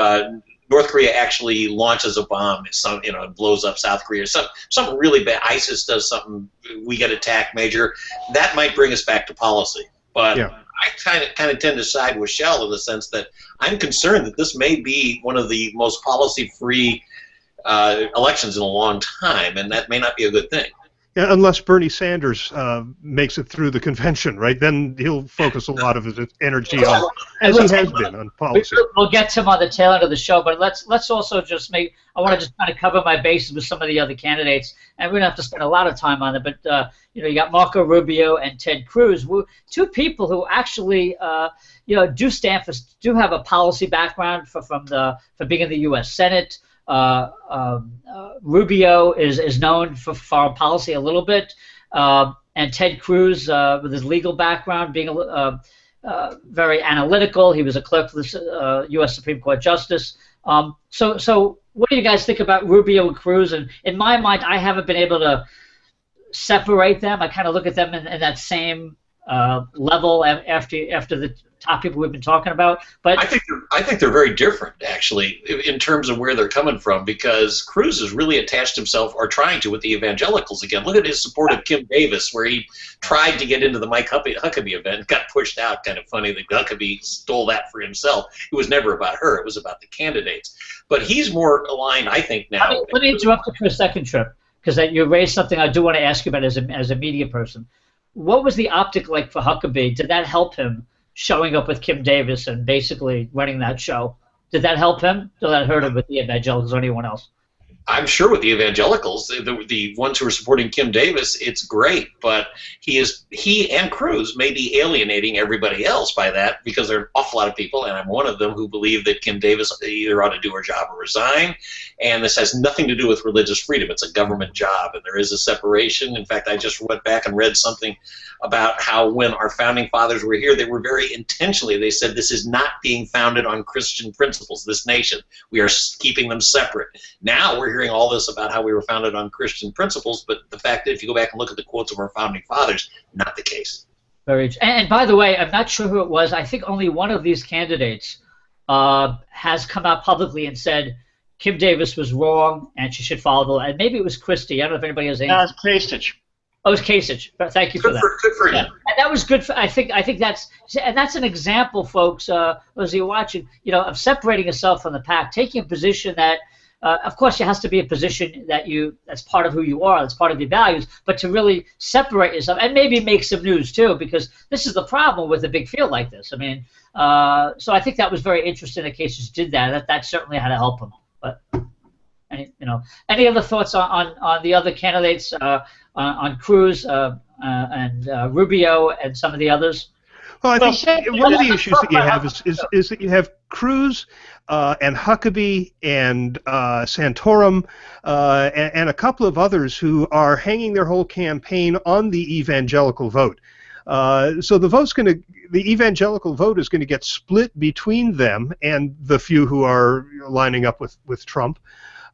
North Korea actually launches a bomb, and blows up South Korea, something really bad, ISIS does something, we get attacked major, that might bring us back to policy. But yeah. I kind of tend to side with Shel in the sense that I'm concerned that this may be one of the most policy-free elections in a long time, and that may not be a good thing. Yeah, unless Bernie Sanders makes it through the convention, right? Then he'll focus a lot of his energy on, as he has been, on policy. We'll get to him on the tail end of the show, but let's also just I want to just kind of cover my bases with some of the other candidates, and we don't have to spend a lot of time on it. But you got Marco Rubio and Ted Cruz, two people who actually do have a policy background for being in the U.S. Senate. Rubio is known for foreign policy a little bit, and Ted Cruz, with his legal background, being very analytical. He was a clerk for the U.S. Supreme Court Justice. So what do you guys think about Rubio and Cruz? And in my mind, I haven't been able to separate them. I kind of look at them in that same level after the top people we've been talking about. But I think they're very different, actually, in terms of where they're coming from, because Cruz has really attached himself, or trying to, with the evangelicals again. Look at his support of Kim Davis, where he tried to get into the Mike Huckabee event, got pushed out. Kind of funny that Huckabee stole that for himself. It was never about her. It was about the candidates. But he's more aligned, I think, now. Let me interrupt you for a second, Tripp, because you raised something I do want to ask you about as a media person. What was the optic like for Huckabee? Did that help him showing up with Kim Davis and basically running that show? Did that help him? Did that hurt him with the evangelicals or anyone else? I'm sure with the evangelicals, the ones who are supporting Kim Davis, it's great. But he and Cruz may be alienating everybody else by that, because there are an awful lot of people, and I'm one of them, who believe that Kim Davis either ought to do her job or resign. And this has nothing to do with religious freedom. It's a government job, and there is a separation. In fact, I just went back and read something about how when our founding fathers were here, they were very intentionally, they said, this is not being founded on Christian principles, this nation. We are keeping them separate. Now we're hearing all this about how we were founded on Christian principles, but the fact that if you go back and look at the quotes of our founding fathers, not the case. And by the way, I'm not sure who it was. I think only one of these candidates has come out publicly and said Kim Davis was wrong and she should follow the law. And maybe it was Christie. I don't know if anybody has any. No, it's Kasich. Oh, it was Kasich. Thank you for that. Good for him. And that was good. I think that's an example, folks. As you're watching, of separating yourself from the pack, taking a position that, of course, it has to be a position that's part of who you are, that's part of your values, but to really separate yourself and maybe make some news too, because this is the problem with a big field like this. I mean, so I think that was very interesting that Kasich did that. That certainly had to help him. But any other thoughts on the other candidates? On Cruz and Rubio and some of the others? Well, I think one of the issues that you have is that you have Cruz and Huckabee and Santorum and a couple of others who are hanging their whole campaign on the evangelical vote. So the evangelical vote is going to get split between them and the few who are lining up with Trump.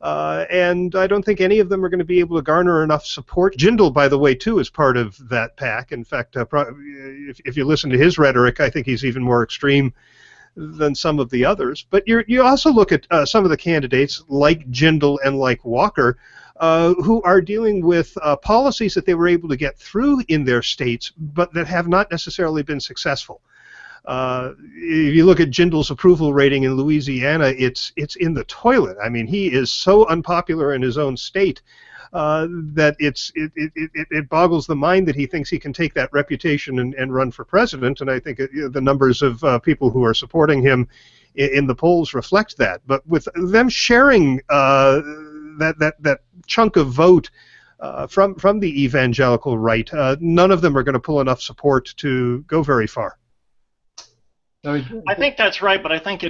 And I don't think any of them are going to be able to garner enough support. Jindal, by the way, too, is part of that pack. In fact, if you listen to his rhetoric, I think he's even more extreme than some of the others. But you also look at some of the candidates like Jindal and like Walker, who are dealing with policies that they were able to get through in their states, but that have not necessarily been successful. If you look at Jindal's approval rating in Louisiana, it's in the toilet. I mean, he is so unpopular in his own state that it boggles the mind that he thinks he can take that reputation and run for president. And I think the numbers of people who are supporting him in the polls reflect that. But with them sharing that chunk of vote from the evangelical right, none of them are going to pull enough support to go very far. I think that's right, but I think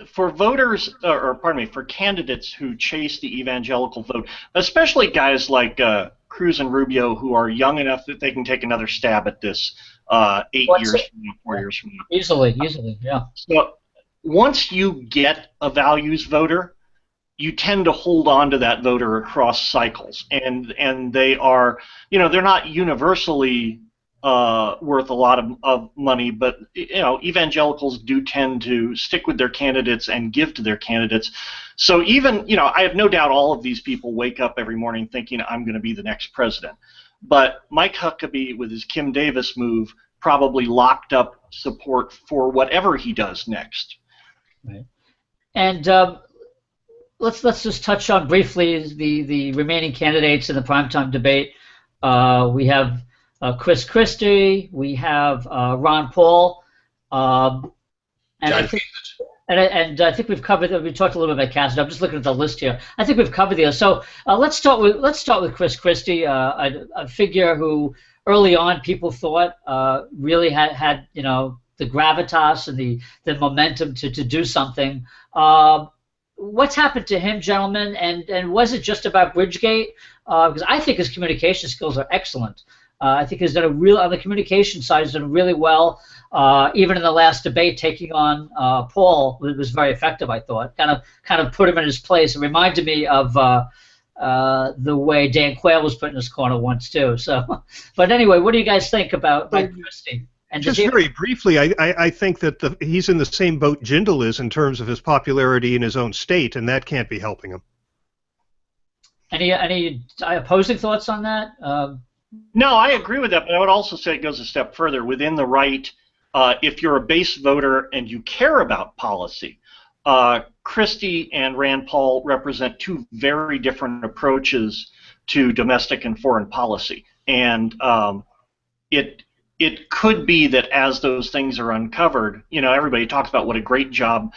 for voters, for candidates who chase the evangelical vote, especially guys like Cruz and Rubio, who are young enough that they can take another stab at this 8 years from now, 4 years from now. Easily, yeah. So once you get a values voter, you tend to hold on to that voter across cycles, and they are, they're not universally worth a lot of money, but evangelicals do tend to stick with their candidates and give to their candidates. So even I have no doubt all of these people wake up every morning thinking I'm going to be the next president. But Mike Huckabee with his Kim Davis move probably locked up support for whatever he does next. Right. And let's just touch on briefly the remaining candidates in the primetime debate. We have Chris Christie. We have Ron Paul. And I think, and I think we've covered. We talked a little bit about Cassidy. I'm just looking at the list here. I think we've covered these. So let's start with Chris Christie, a figure who early on people thought really had the gravitas and the momentum to do something. What's happened to him, gentlemen? And was it just about Bridgegate? Because I think his communication skills are excellent. I think he's done on the communication side, he's done really well. Even in the last debate, taking on Paul, it was very effective. I thought, kind of put him in his place. It reminded me of the way Dan Quayle was put in his corner once too. So, but anyway, what do you guys think about Mike Christie? And just very briefly, I think that he's in the same boat Jindal is in terms of his popularity in his own state, and that can't be helping him. Any opposing thoughts on that? No, I agree with that, but I would also say it goes a step further. Within the right, if you're a base voter and you care about policy, Christie and Rand Paul represent two very different approaches to domestic and foreign policy. And it could be that as those things are uncovered, everybody talks about what a great job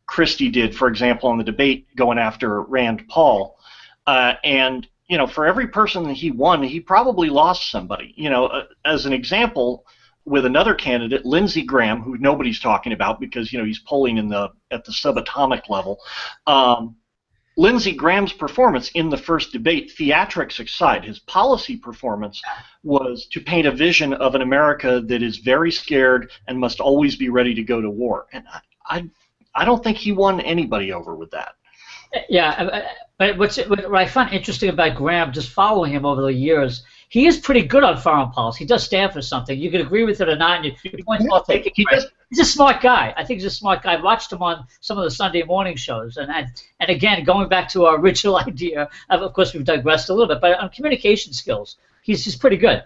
Christie did, for example, on the debate going after Rand Paul. And for every person that he won, he probably lost somebody. As an example, with another candidate, Lindsey Graham, who nobody's talking about because he's polling at the subatomic level. Lindsey Graham's performance in the first debate, theatrics aside, his policy performance was to paint a vision of an America that is very scared and must always be ready to go to war. And I don't think he won anybody over with that. Yeah, but what I find interesting about Graham, just following him over the years, he is pretty good on foreign policy. He does stand for something. You can agree with it or not, and your point's well taken. He's a smart guy. I think he's a smart guy. I watched him on some of the Sunday morning shows, and again, going back to our original idea, of course we've digressed a little bit, but on communication skills, he's pretty good.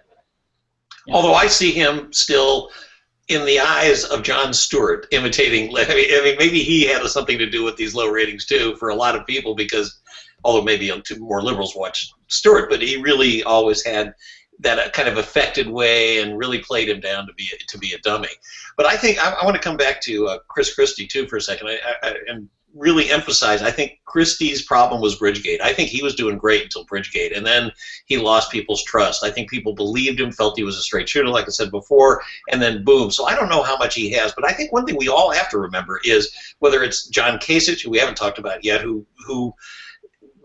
Although I see him still in the eyes of Jon Stewart, imitating. I mean, maybe he had something to do with these low ratings too for a lot of people, because although maybe more liberals watch Stewart, but he really always had that kind of affected way and really played him down to be a dummy. But I think I want to come back to Chris Christie too for a second, and really emphasize. I think Christie's problem was Bridgegate. I think he was doing great until Bridgegate, and then he lost people's trust. I think people believed him, felt he was a straight shooter, like I said before, and then boom. So I don't know how much he has, but I think one thing we all have to remember is whether it's John Kasich, who we haven't talked about yet, who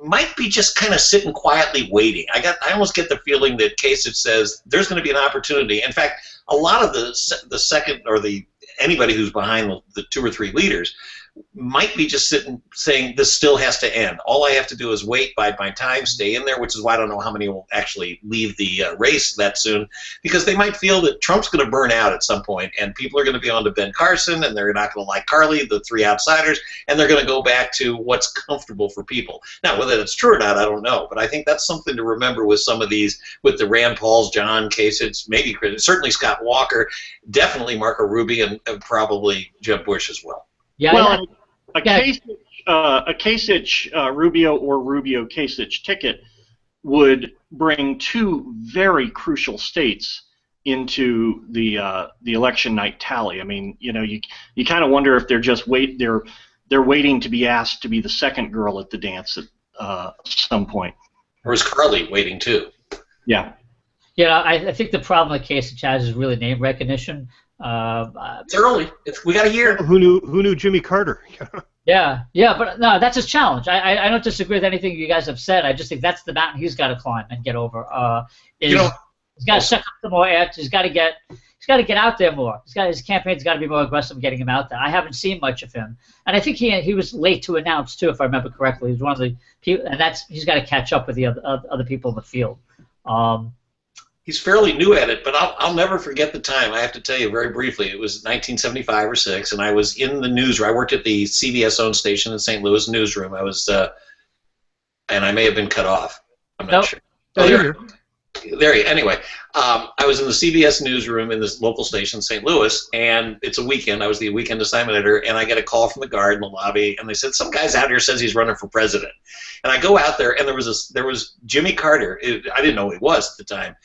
might be just kind of sitting quietly waiting. I almost get the feeling that Kasich says there's going to be an opportunity. In fact, a lot of the second or anybody who's behind the two or three leaders might be just sitting saying this still has to end. All I have to do is wait, bide my time, stay in there, which is why I don't know how many will actually leave the race that soon, because they might feel that Trump's going to burn out at some point, and people are going to be on to Ben Carson, and they're not going to like Carly, the three outsiders, and they're going to go back to what's comfortable for people. Now, whether that's true or not, I don't know, but I think that's something to remember with some of these, with the Rand Pauls, John Kasich, maybe certainly Scott Walker, definitely Marco Rubio, and probably Jeb Bush as well. Yeah, well, a Kasich Rubio or Rubio Kasich ticket would bring two very crucial states into the election night tally. I mean, you kind of wonder if they're just they're waiting to be asked to be the second girl at the dance at some point. Or is Carly waiting too? Yeah. Yeah, I think the problem with Kasich has is really name recognition. It's early. We got a year. Who knew Jimmy Carter? Yeah, but no, that's his challenge. I don't disagree with anything you guys have said. I just think that's the mountain he's got to climb and get over. He's got to suck up some more air. He's got to get out there more. His campaign's got to be more aggressive in getting him out there. I haven't seen much of him, and I think he was late to announce too, if I remember correctly. He was one of the people, and he's got to catch up with the other people in the field. He's fairly new at it, but I'll never forget the time. I have to tell you very briefly. It was 1975 or 6, and I was in the newsroom. I worked at the CBS-owned station in St. Louis newsroom. I was, and I may have been cut off. I'm not sure. Oh, Anyway, I was in the CBS newsroom in this local station in St. Louis, and it's a weekend. I was the weekend assignment editor, and I get a call from the guard in the lobby, and they said, some guy's out here says he's running for president. And I go out there, and there was Jimmy Carter. I didn't know who he was at the time.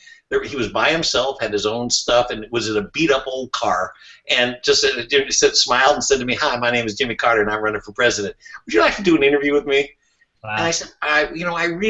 He was by himself, had his own stuff, and was in a beat-up old car, and just smiled and said to me, "Hi, my name is Jimmy Carter, and I'm running for president. Would you like to do an interview with me?" Wow. And I said,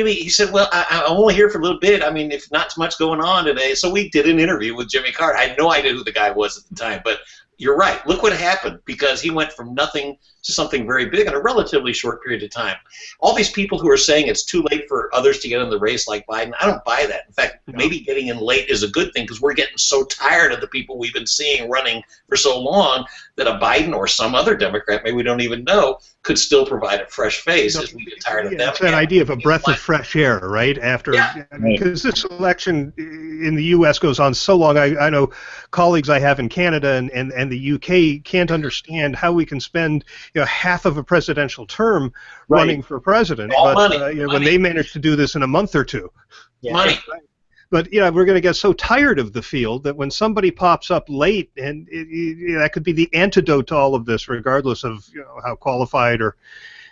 he said, well, I'm only here for a little bit. I mean, if not much going on today. So we did an interview with Jimmy Carter. I had no idea who the guy was at the time, but you're right. Look what happened, because he went from nothing to something very big in a relatively short period of time. All these people who are saying it's too late for others to get in the race like Biden, I don't buy that. In fact, maybe getting in late is a good thing, because we're getting so tired of the people we've been seeing running for so long that a Biden or some other Democrat, maybe we don't even know, could still provide a fresh face as we get tired of them. It's that idea of a breath of fresh air, right? Because this election in the U.S. goes on so long. I know colleagues I have in Canada and the UK can't understand how we can spend half of a presidential term running for president, when they manage to do this in a month or two. Money. But we're going to get so tired of the field that when somebody pops up late, and that could be the antidote to all of this, regardless of how qualified or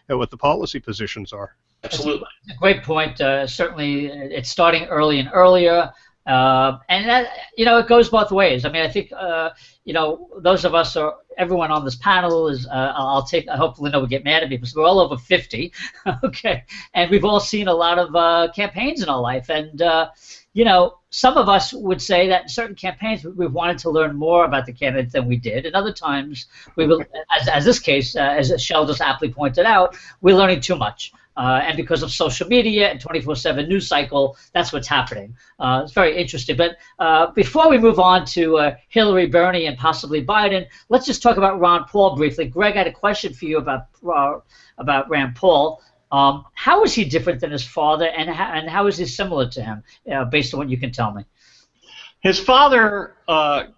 what the policy positions are. Absolutely. Great point. Certainly, it's starting early and earlier. And that, it goes both ways. I mean, I think, those of us, or everyone on this panel is, I hope Linda will get mad at me, because we're all over 50, okay? And we've all seen a lot of campaigns in our life. And, some of us would say that in certain campaigns we've wanted to learn more about the candidates than we did. And other times, we will, as this case, as Shel just aptly pointed out, we're learning too much. And because of social media and 24/7 news cycle, that's what's happening. It's very interesting. But before we move on to Hillary, Bernie, and possibly Biden, let's just talk about Ron Paul briefly. Greg, I had a question for you about Rand Paul. How is he different than his father, and how is he similar to him, based on what you can tell me? His father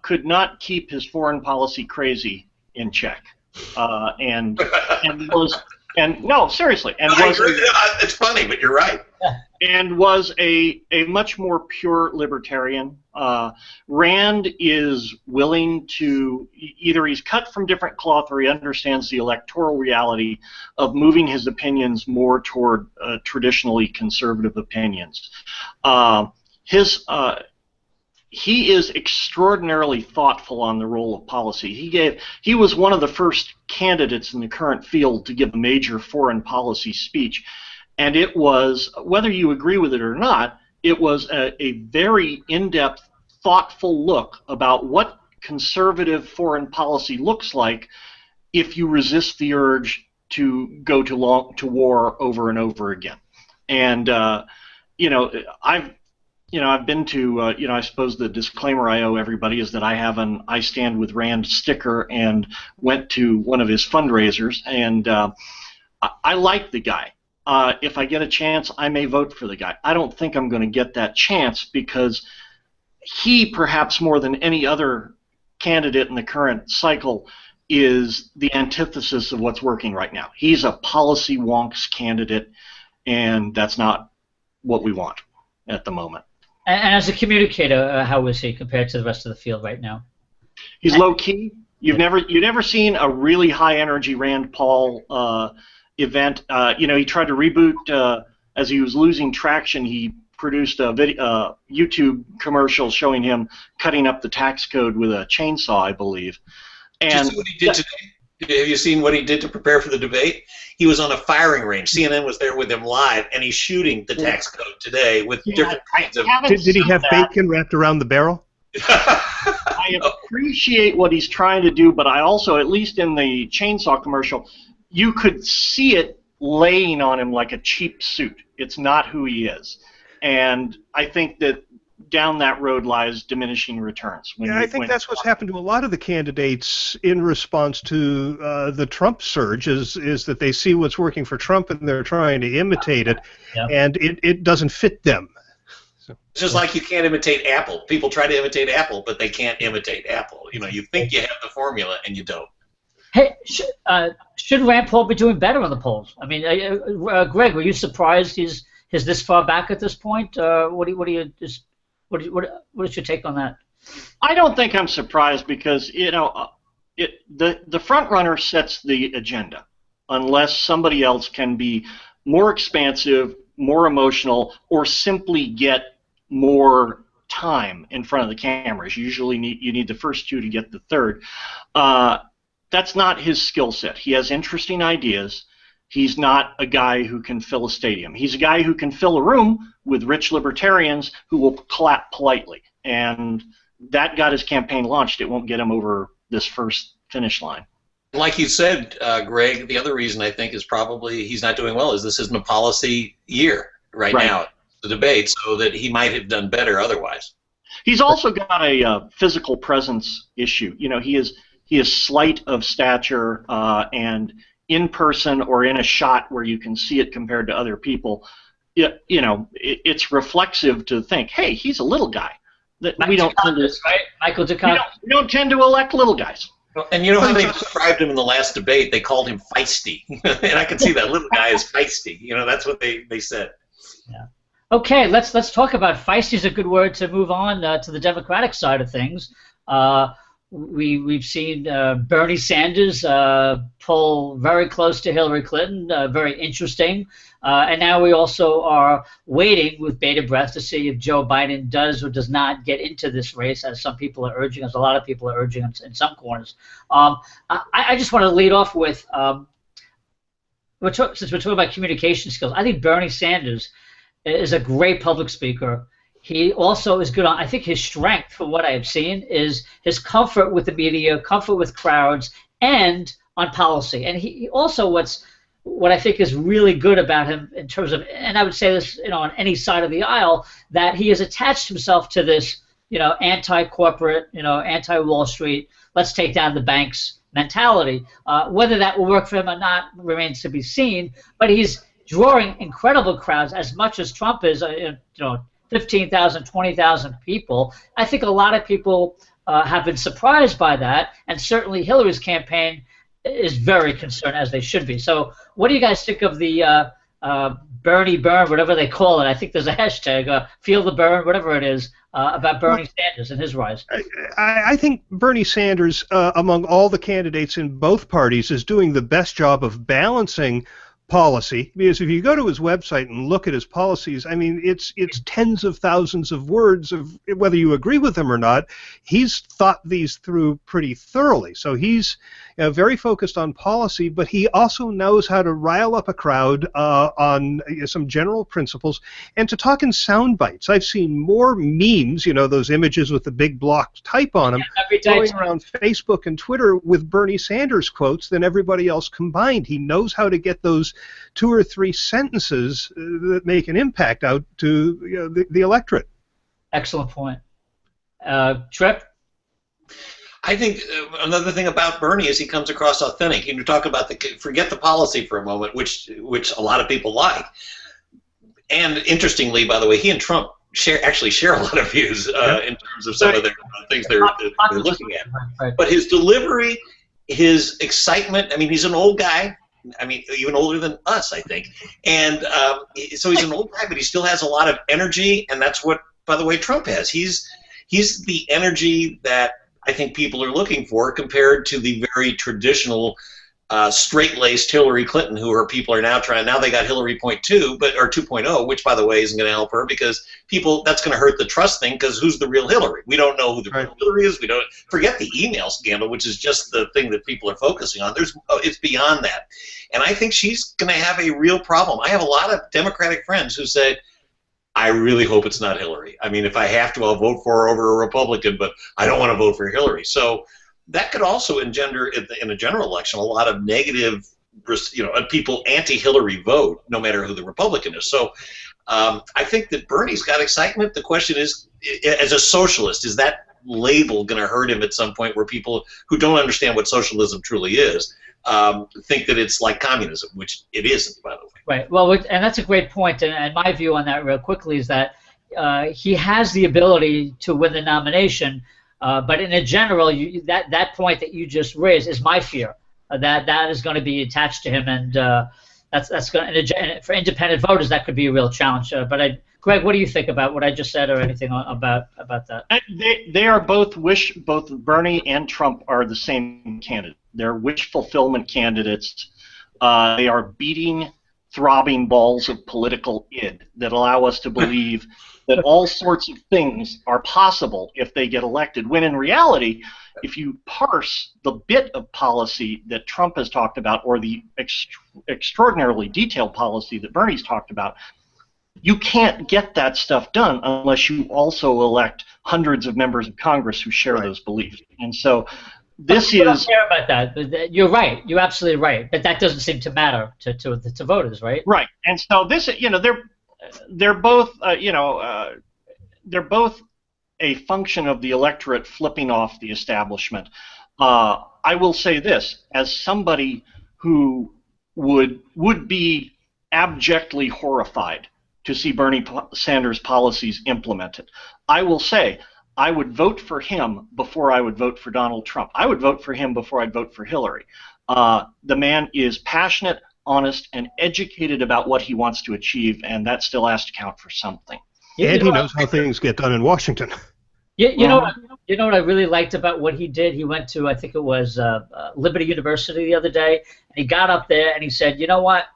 could not keep his foreign policy crazy in check, and no, seriously, it's funny, but you're right. And was a much more pure libertarian. Rand is willing to, either he's cut from different cloth or he understands the electoral reality of moving his opinions more toward traditionally conservative opinions. He is extraordinarily thoughtful on the role of policy. He was one of the first candidates in the current field to give a major foreign policy speech. And it was, whether you agree with it or not, it was a very in-depth, thoughtful look about what conservative foreign policy looks like if you resist the urge to go to war over and over again. And I've been to, I suppose the disclaimer I owe everybody is that I have an I Stand With Rand sticker and went to one of his fundraisers, and I like the guy. If I get a chance, I may vote for the guy. I don't think I'm going to get that chance because he, perhaps more than any other candidate in the current cycle, is the antithesis of what's working right now. He's a policy wonks candidate, and that's not what we want at the moment. And as a communicator, how is he compared to the rest of the field right now? He's low key. You've never seen a really high energy Rand Paul event. He tried to reboot as he was losing traction. He produced a YouTube commercial showing him cutting up the tax code with a chainsaw, I believe. And did you see what he did today? Have you seen what he did to prepare for the debate? He was on a firing range. CNN was there with him live, and he's shooting the tax code today with different kinds of. Did he have bacon wrapped around the barrel? I appreciate what he's trying to do, but I also, at least in the chainsaw commercial, you could see it laying on him like a cheap suit. It's not who he is. And I think that down that road lies diminishing returns. I think that's what's happened to a lot of the candidates in response to the Trump surge is that they see what's working for Trump and they're trying to imitate it, and it doesn't fit them. So. It's just like you can't imitate Apple. People try to imitate Apple, but they can't imitate Apple. You think you have the formula, and you don't. Hey, should Rand Paul be doing better on the polls? I mean, Greg, were you surprised he's this far back at this point? What do you just? What is your take on that? I don't think I'm surprised because the front runner sets the agenda, unless somebody else can be more expansive, more emotional, or simply get more time in front of the cameras. Usually you need the first two to get the third. That's not his skill set. He has interesting ideas. He's not a guy who can fill a stadium. He's a guy who can fill a room with rich libertarians who will clap politely. And that got his campaign launched. It won't get him over this first finish line. Like you said, Greg, the other reason I think is probably he's not doing well is this isn't a policy year right now, the debate, so that he might have done better otherwise. He's also got a physical presence issue. He is slight of stature, and in person or in a shot where you can see it compared to other people, it's reflexive to think, hey, he's a little guy. We don't tend to, right? Michael Dukakis. We don't tend to elect little guys. And you know how they described him in the last debate? They called him feisty, and I can see that little guy is feisty. That's what they said. Yeah. Okay, let's talk about feisty. Is a good word to move on to the Democratic side of things. We've seen Bernie Sanders pull very close to Hillary Clinton, very interesting. And now we also are waiting with bated breath to see if Joe Biden does or does not get into this race, as some people are urging, as a lot of people are urging in some corners. I just want to lead off with, since we're talking about communication skills, I think Bernie Sanders is a great public speaker. He also is good on, I think his strength, from what I have seen, is his comfort with the media, comfort with crowds, and on policy. And he also, what I think is really good about him in terms of, and I would say this, on any side of the aisle, that he has attached himself to this, anti-corporate, anti-Wall Street, let's take down the banks mentality. Whether that will work for him or not remains to be seen, but he's drawing incredible crowds, as much as Trump is, 15,000, 20,000 people. I think a lot of people have been surprised by that, and certainly Hillary's campaign is very concerned, as they should be. So what do you guys think of the Bernie burn, whatever they call it? I think there's a hashtag, feel the burn, whatever it is, about Bernie Sanders and his rise. I think Bernie Sanders, among all the candidates in both parties, is doing the best job of balancing policy, because if you go to his website and look at his policies, I mean, it's tens of thousands of words of whether you agree with them or not. He's thought these through pretty thoroughly. So he's very focused on policy, but he also knows how to rile up a crowd on some general principles and to talk in sound bites. I've seen more memes, those images with the big block type on them, going around Facebook and Twitter with Bernie Sanders quotes than everybody else combined. He knows how to get those 2 or 3 sentences that make an impact out to the electorate. Excellent point. Tripp? I think another thing about Bernie is he comes across authentic. You talk about forget the policy for a moment, which a lot of people like. And interestingly, by the way, he and Trump actually share a lot of views in terms of some of the things they're looking at. But his delivery, his excitement, I mean, he's an old guy. I mean, even older than us, I think. And so he's an old guy, but he still has a lot of energy, and that's what, by the way, Trump has. He's the energy that I think people are looking for compared to the very traditional straight-laced Hillary Clinton, who people are now trying. Now they got Hillary 2.2, or 2.0, which, by the way, isn't going to help her because that's going to hurt the trust thing, because who's the real Hillary? We don't know who the real Hillary is. We don't forget the email scandal, which is just the thing that people are focusing on. It's beyond that. And I think she's going to have a real problem. I have a lot of Democratic friends who say, I really hope it's not Hillary. I mean, if I have to, I'll vote for her over a Republican, but I don't want to vote for Hillary. So that could also engender, in a general election, a lot of negative, people anti-Hillary vote, no matter who the Republican is. So I think that Bernie's got excitement. The question is, as a socialist, is that label going to hurt him at some point, where people who don't understand what socialism truly is think that it's like communism, which it isn't, by the way. Right. Well, and that's a great point. And my view on that, real quickly, is that he has the ability to win the nomination. But in a general, that point that you just raised is my fear, that is going to be attached to him, and that's going for independent voters, that could be a real challenge. But Greg, what do you think about what I just said, or anything about that? They are both Bernie and Trump are the same candidate. They're wish fulfillment candidates. They are beating, throbbing balls of political id that allow us to believe that all sorts of things are possible if they get elected, when in reality, if you parse the bit of policy that Trump has talked about, or the extraordinarily detailed policy that Bernie's talked about, you can't get that stuff done unless you also elect hundreds of members of Congress who share those beliefs. And so this I don't care about that. You're right. You're absolutely right. But that doesn't seem to matter to voters, right? Right. And so this, they're both, they're both a function of the electorate flipping off the establishment. I will say this, as somebody who would be abjectly horrified to see Bernie Sanders' policies implemented, I will say I would vote for him before I would vote for Donald Trump. I would vote for him before I'd vote for Hillary. The man is passionate, honest, and educated about what he wants to achieve, and that still has to count for something. And he knows how things get done in Washington. You know what I really liked about what he did? He went to, I think it was Liberty University the other day, and he got up there and he said, you know what?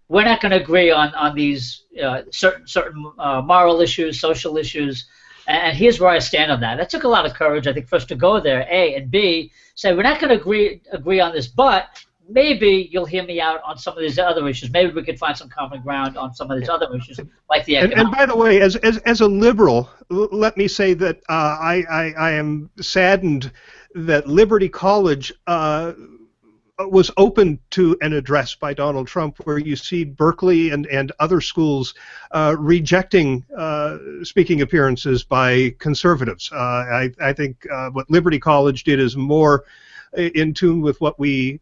We're not going to agree on these certain moral issues, social issues, and here's where I stand on that. That took a lot of courage, I think, for us to go there, A, and B, say we're not going to agree on this, but maybe you'll hear me out on some of these other issues. Maybe we could find some common ground on some of these other issues, like the economic. And by the way, as a liberal, let me say that I am saddened that Liberty College was open to an address by Donald Trump, where you see Berkeley and other schools rejecting speaking appearances by conservatives. I think what Liberty College did is more in tune with what we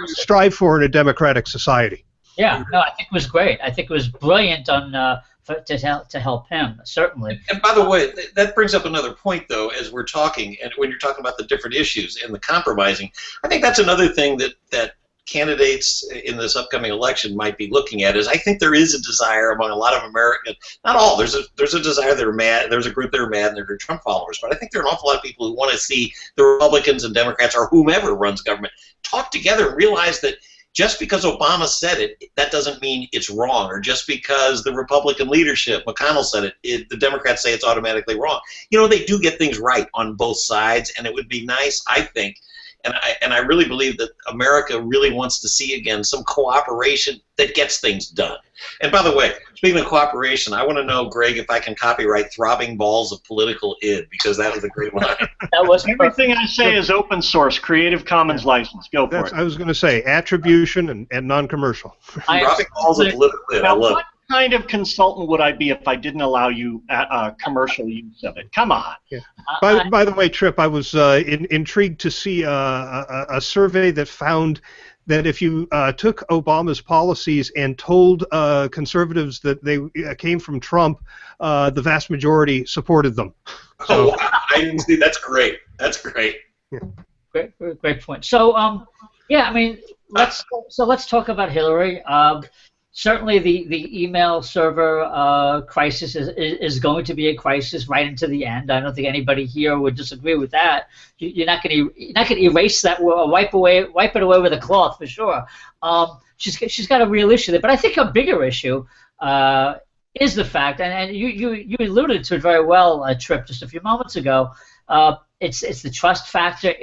strive for in a democratic society. Yeah, no, I think it was great. I think it was brilliant to help him, certainly. And by the way, that brings up another point, though, as we're talking, and when you're talking about the different issues and the compromising, I think that's another thing that candidates in this upcoming election might be looking at. Is I think there is a desire among a lot of Americans, not all, there's a desire that are mad, there's a group that are mad and they're Trump followers, but I think there are an awful lot of people who want to see the Republicans and Democrats, or whomever runs government, talk together and realize that just because Obama said it, that doesn't mean it's wrong. Or just because the Republican leadership, McConnell said it, the Democrats say it's automatically wrong. You know, they do get things right on both sides, and it would be nice, I think, and I really believe that America really wants to see, again, some cooperation that gets things done. And by the way, speaking of cooperation, I want to know, Greg, if I can copyright Throbbing Balls of Political Id, because that was a great line. That was Everything I say is open source, Creative Commons license. Go for it. I was going to say attribution and non-commercial. Throbbing Balls of Political Id, I love it. What kind of consultant would I be if I didn't allow you commercial use of it? Come on. Yeah. By the way, Tripp, I was intrigued to see a survey that found that if you took Obama's policies and told conservatives that they came from Trump, the vast majority supported them. So, oh, I didn't see. That's great. That's great. Yeah. Great point. So, yeah, I mean, let's talk about Hillary. Certainly, the email server crisis is going to be a crisis right into the end. I don't think anybody here would disagree with that. You're not going to erase that or wipe it away with a cloth for sure. She's got a real issue there, but I think a bigger issue is the fact, and you alluded to it very well, Tripp, just a few moments ago. It's the trust factor.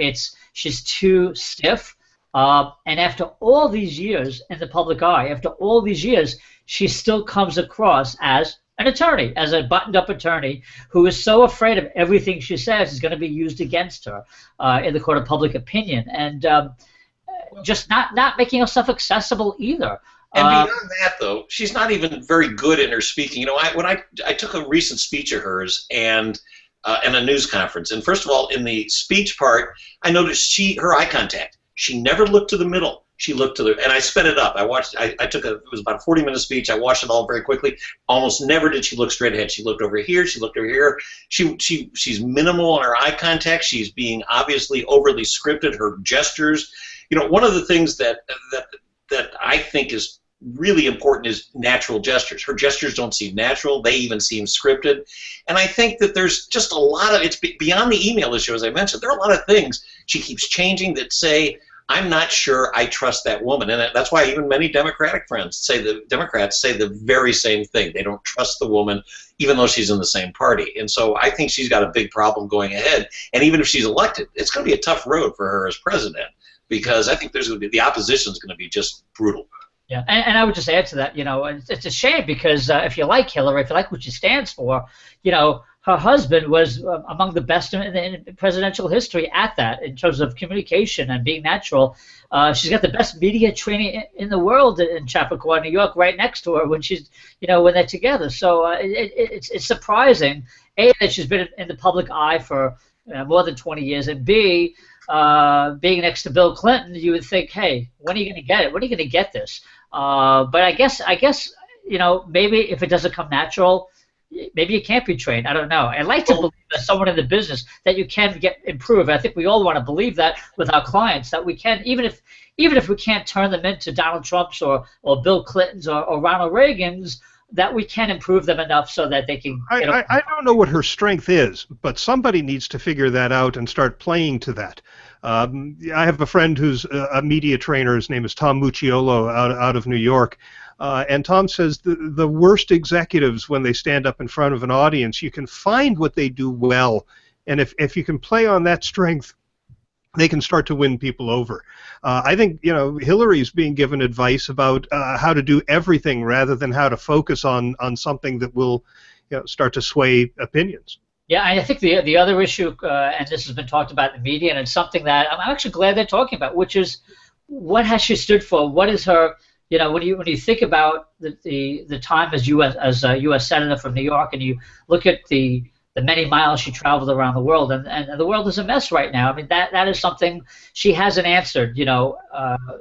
She's too stiff. And after all these years in the public eye, after all these years, she still comes across as an attorney, as a buttoned-up attorney who is so afraid of everything she says is going to be used against her in the court of public opinion, and just not making herself accessible either. And beyond that, though, she's not even very good in her speaking. You know, when I took a recent speech of hers and a news conference, and first of all, in the speech part, I noticed her eye contact. She never looked to the middle. She looked to and I sped it up. I took it was about a 40-minute speech. I watched it all very quickly. Almost never did she look straight ahead. She looked over here. She looked over here. She's minimal in her eye contact. She's being obviously overly scripted. Her gestures. You know, one of the things that I think is really important is natural gestures. Her gestures don't seem natural. They even seem scripted. And I think that there's just a lot of, it's beyond the email issue, as I mentioned. There are a lot of things she keeps changing that say, I'm not sure I trust that woman. And that's why even many Democratic friends say, the Democrats say the very same thing. They don't trust the woman, even though she's in the same party. And so I think she's got a big problem going ahead. And even if she's elected, it's going to be a tough road for her as president, because I think there's going to be, the opposition is going to be just brutal. Yeah, and I would just add to that, it's a shame because if you like Hillary, if you like what she stands for, her husband was among the best in presidential history at that in terms of communication and being natural. She's got the best media training in the world in Chappaqua, New York, right next to her when she's, when they're together. So it's surprising, A, that she's been in the public eye for more than 20 years, and B, being next to Bill Clinton, you would think, hey, when are you going to get it? When are you going to get this? But I guess maybe if it doesn't come natural, maybe you can't be trained. I don't know. I'd like to believe as someone in the business that you can improve. I think we all want to believe that with our clients, that we can, even if we can't turn them into Donald Trumps or Bill Clintons or Ronald Reagans, that we can improve them enough so that they can. I don't know what her strength is, but somebody needs to figure that out and start playing to that. I have a friend who's a media trainer. His name is Tom Mucciolo out of New York. And Tom says the worst executives, when they stand up in front of an audience, you can find what they do well. And if you can play on that strength, they can start to win people over. I think, Hillary's being given advice about how to do everything rather than how to focus on something that will start to sway opinions. Yeah, I think the other issue, and this has been talked about in the media, and it's something that I'm actually glad they're talking about, which is what has she stood for? What is her, when you think about the time as a U.S. Senator from New York, and you look at the many miles she traveled around the world, and the world is a mess right now. I mean, that is something she hasn't answered,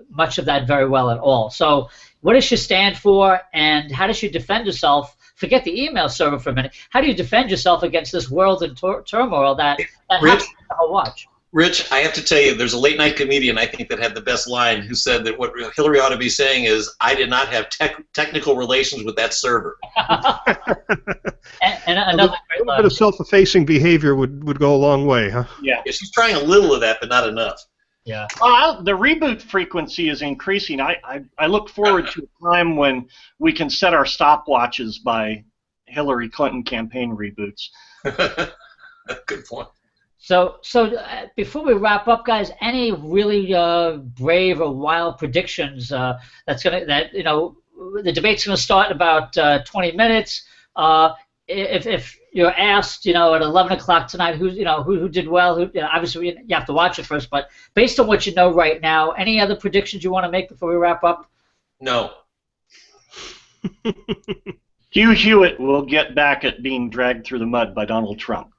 much of that very well at all. So what does she stand for, and how does she defend herself? Forget the email server for a minute. How do you defend yourself against this world in turmoil that happens in the whole watch? Rich, I have to tell you, there's a late-night comedian, I think, that had the best line, who said that what Hillary ought to be saying is, I did not have technical relations with that server. and another great line. A bit of self-effacing behavior would go a long way, huh? Yeah, she's trying a little of that, but not enough. Yeah. The reboot frequency is increasing. I look forward to a time when we can set our stopwatches by Hillary Clinton campaign reboots. Good point. So before we wrap up, guys, any really brave or wild predictions the debate's going to start in about 20 minutes. If you're asked, at 11 o'clock tonight, who did well, obviously you have to watch it first, but based on what you know right now, any other predictions you want to make before we wrap up? No. Hugh Hewitt will get back at being dragged through the mud by Donald Trump.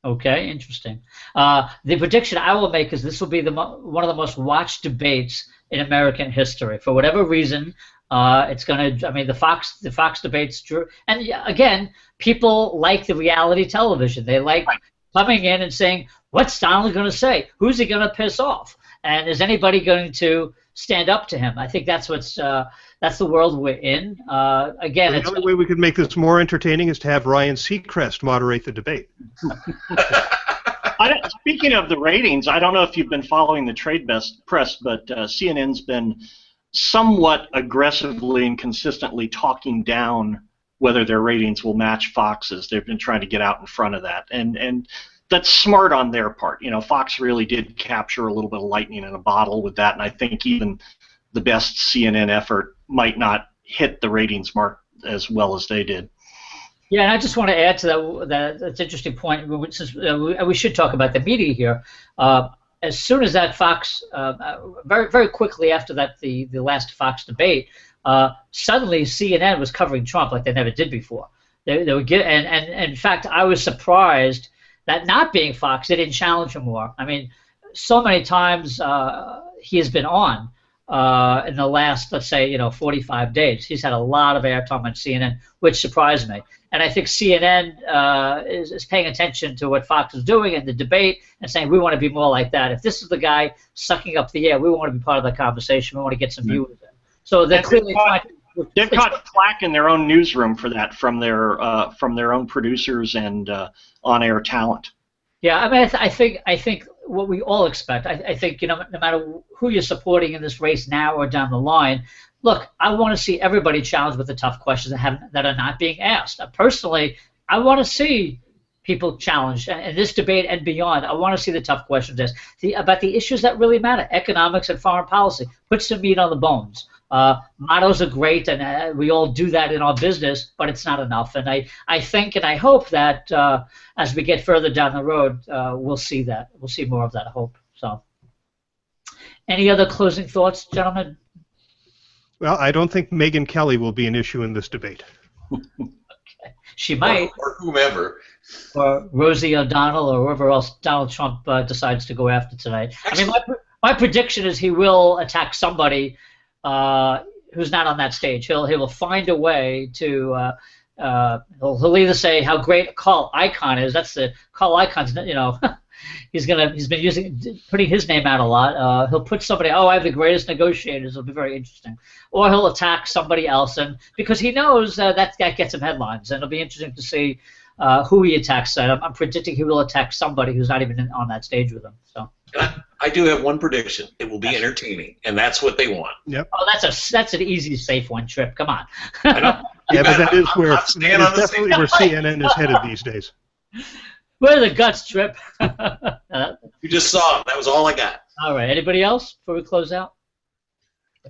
Okay, interesting. The prediction I will make is this will be one of the most watched debates in American history. For whatever reason, it's going to. I mean, the Fox debates drew, and again, people like the reality television. They like coming in and saying, "What's Donald going to say? Who's he going to piss off? And is anybody going to stand up to him?" I think that's the world we're in. Again, the only way we could make this more entertaining is to have Ryan Seacrest moderate the debate. Speaking of the ratings, I don't know if you've been following the trade press, but CNN's been somewhat aggressively and consistently talking down whether their ratings will match Fox's. They've been trying to get out in front of that, and that's smart on their part. Fox really did capture a little bit of lightning in a bottle with that, and I think even the best CNN effort might not hit the ratings mark as well as they did. Yeah, and I just want to add to that's an interesting point. Since we should talk about the media here. As soon as that Fox, very very quickly after that, the last Fox debate, suddenly CNN was covering Trump like they never did before. They would and in fact, I was surprised that not being Fox, they didn't challenge him more. I mean, so many times he has been on in the last, let's say, 45 days. He's had a lot of airtime on CNN, which surprised me. And I think CNN is paying attention to what Fox is doing in the debate and saying, we want to be more like that. If this is the guy sucking up the air, we want to be part of the conversation. We want to get some viewers in. So they're And clearly trying to. They've caught flack in their own newsroom for that from their own producers and on-air talent. Yeah, I mean, I think what we all expect. I think no matter who you're supporting in this race now or down the line, look, I want to see everybody challenged with the tough questions that are not being asked. Personally, I want to see people challenged in this debate and beyond. I want to see the tough questions asked about the issues that really matter: economics and foreign policy. Put some meat on the bones. Mottos are great, and we all do that in our business, but it's not enough. And I think and I hope that as we get further down the road, we'll see that. We'll see more of that, I hope. So, any other closing thoughts, gentlemen? Well, I don't think Megyn Kelly will be an issue in this debate. Okay. She might. Or whomever. Or Rosie O'Donnell or whoever else Donald Trump decides to go after tonight. Actually, I mean, my prediction is he will attack somebody who's not on that stage. He will find a way to he'll either say how great a call icon is. That's the call icons. He's been putting his name out a lot. He'll put somebody. Oh, I have the greatest negotiators. It'll be very interesting. Or he'll attack somebody else, and because he knows that gets him headlines, and it'll be interesting to see who he attacks. I'm predicting he will attack somebody who's not even on that stage with him. So. I do have one prediction. It will be entertaining, and that's what they want. Yep. Oh, that's an easy, safe one, Tripp. Come on. I know. Yeah, but that is where definitely where CNN is headed these days. Where are the guts, Tripp? You just saw them. That was all I got. All right. Anybody else before we close out?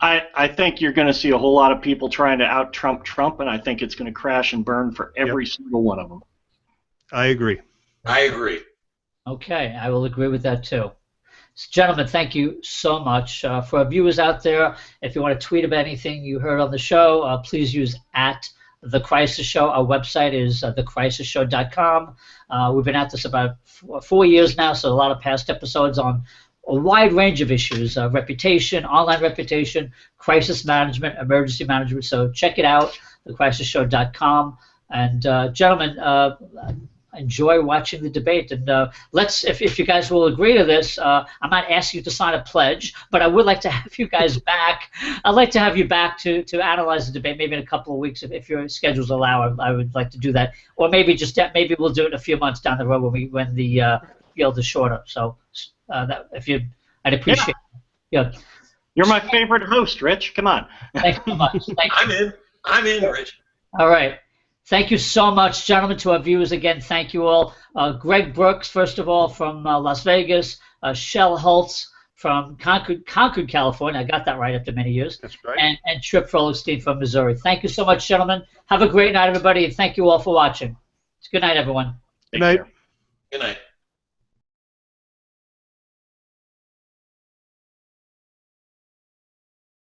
I think you're going to see a whole lot of people trying to out-Trump Trump, and I think it's going to crash and burn for every single one of them. I agree. I agree. Okay, I will agree with that too. Gentlemen, thank you so much. For our viewers out there, if you want to tweet about anything you heard on the show, please use @The Crisis Show. Our website is thecrisisshow.com. We've been at this about 4 years now, so a lot of past episodes on a wide range of issues: reputation, online reputation, crisis management, emergency management. So check it out, thecrisisshow.com. And gentlemen, enjoy watching the debate, and if you guys will agree to this, I'm not asking you to sign a pledge, but I would like to have you guys back. I'd like to have you back to analyze the debate, maybe in a couple of weeks if your schedules allow. I would like to do that, or maybe we'll do it in a few months down the road when the field is shorter. So I'd appreciate it. Yeah. You're my favorite host, Rich. Come on. Thanks so much. Thank you. I'm in, Rich. All right. Thank you so much, gentlemen. To our viewers, again, thank you all. Greg Brooks, first of all, from Las Vegas. Shel Holtz from Concord, California. I got that right after many years. That's right. And Tripp Frohlichstein from Missouri. Thank you so much, gentlemen. Have a great night, everybody, and thank you all for watching. Good night, everyone. Good night. Good night.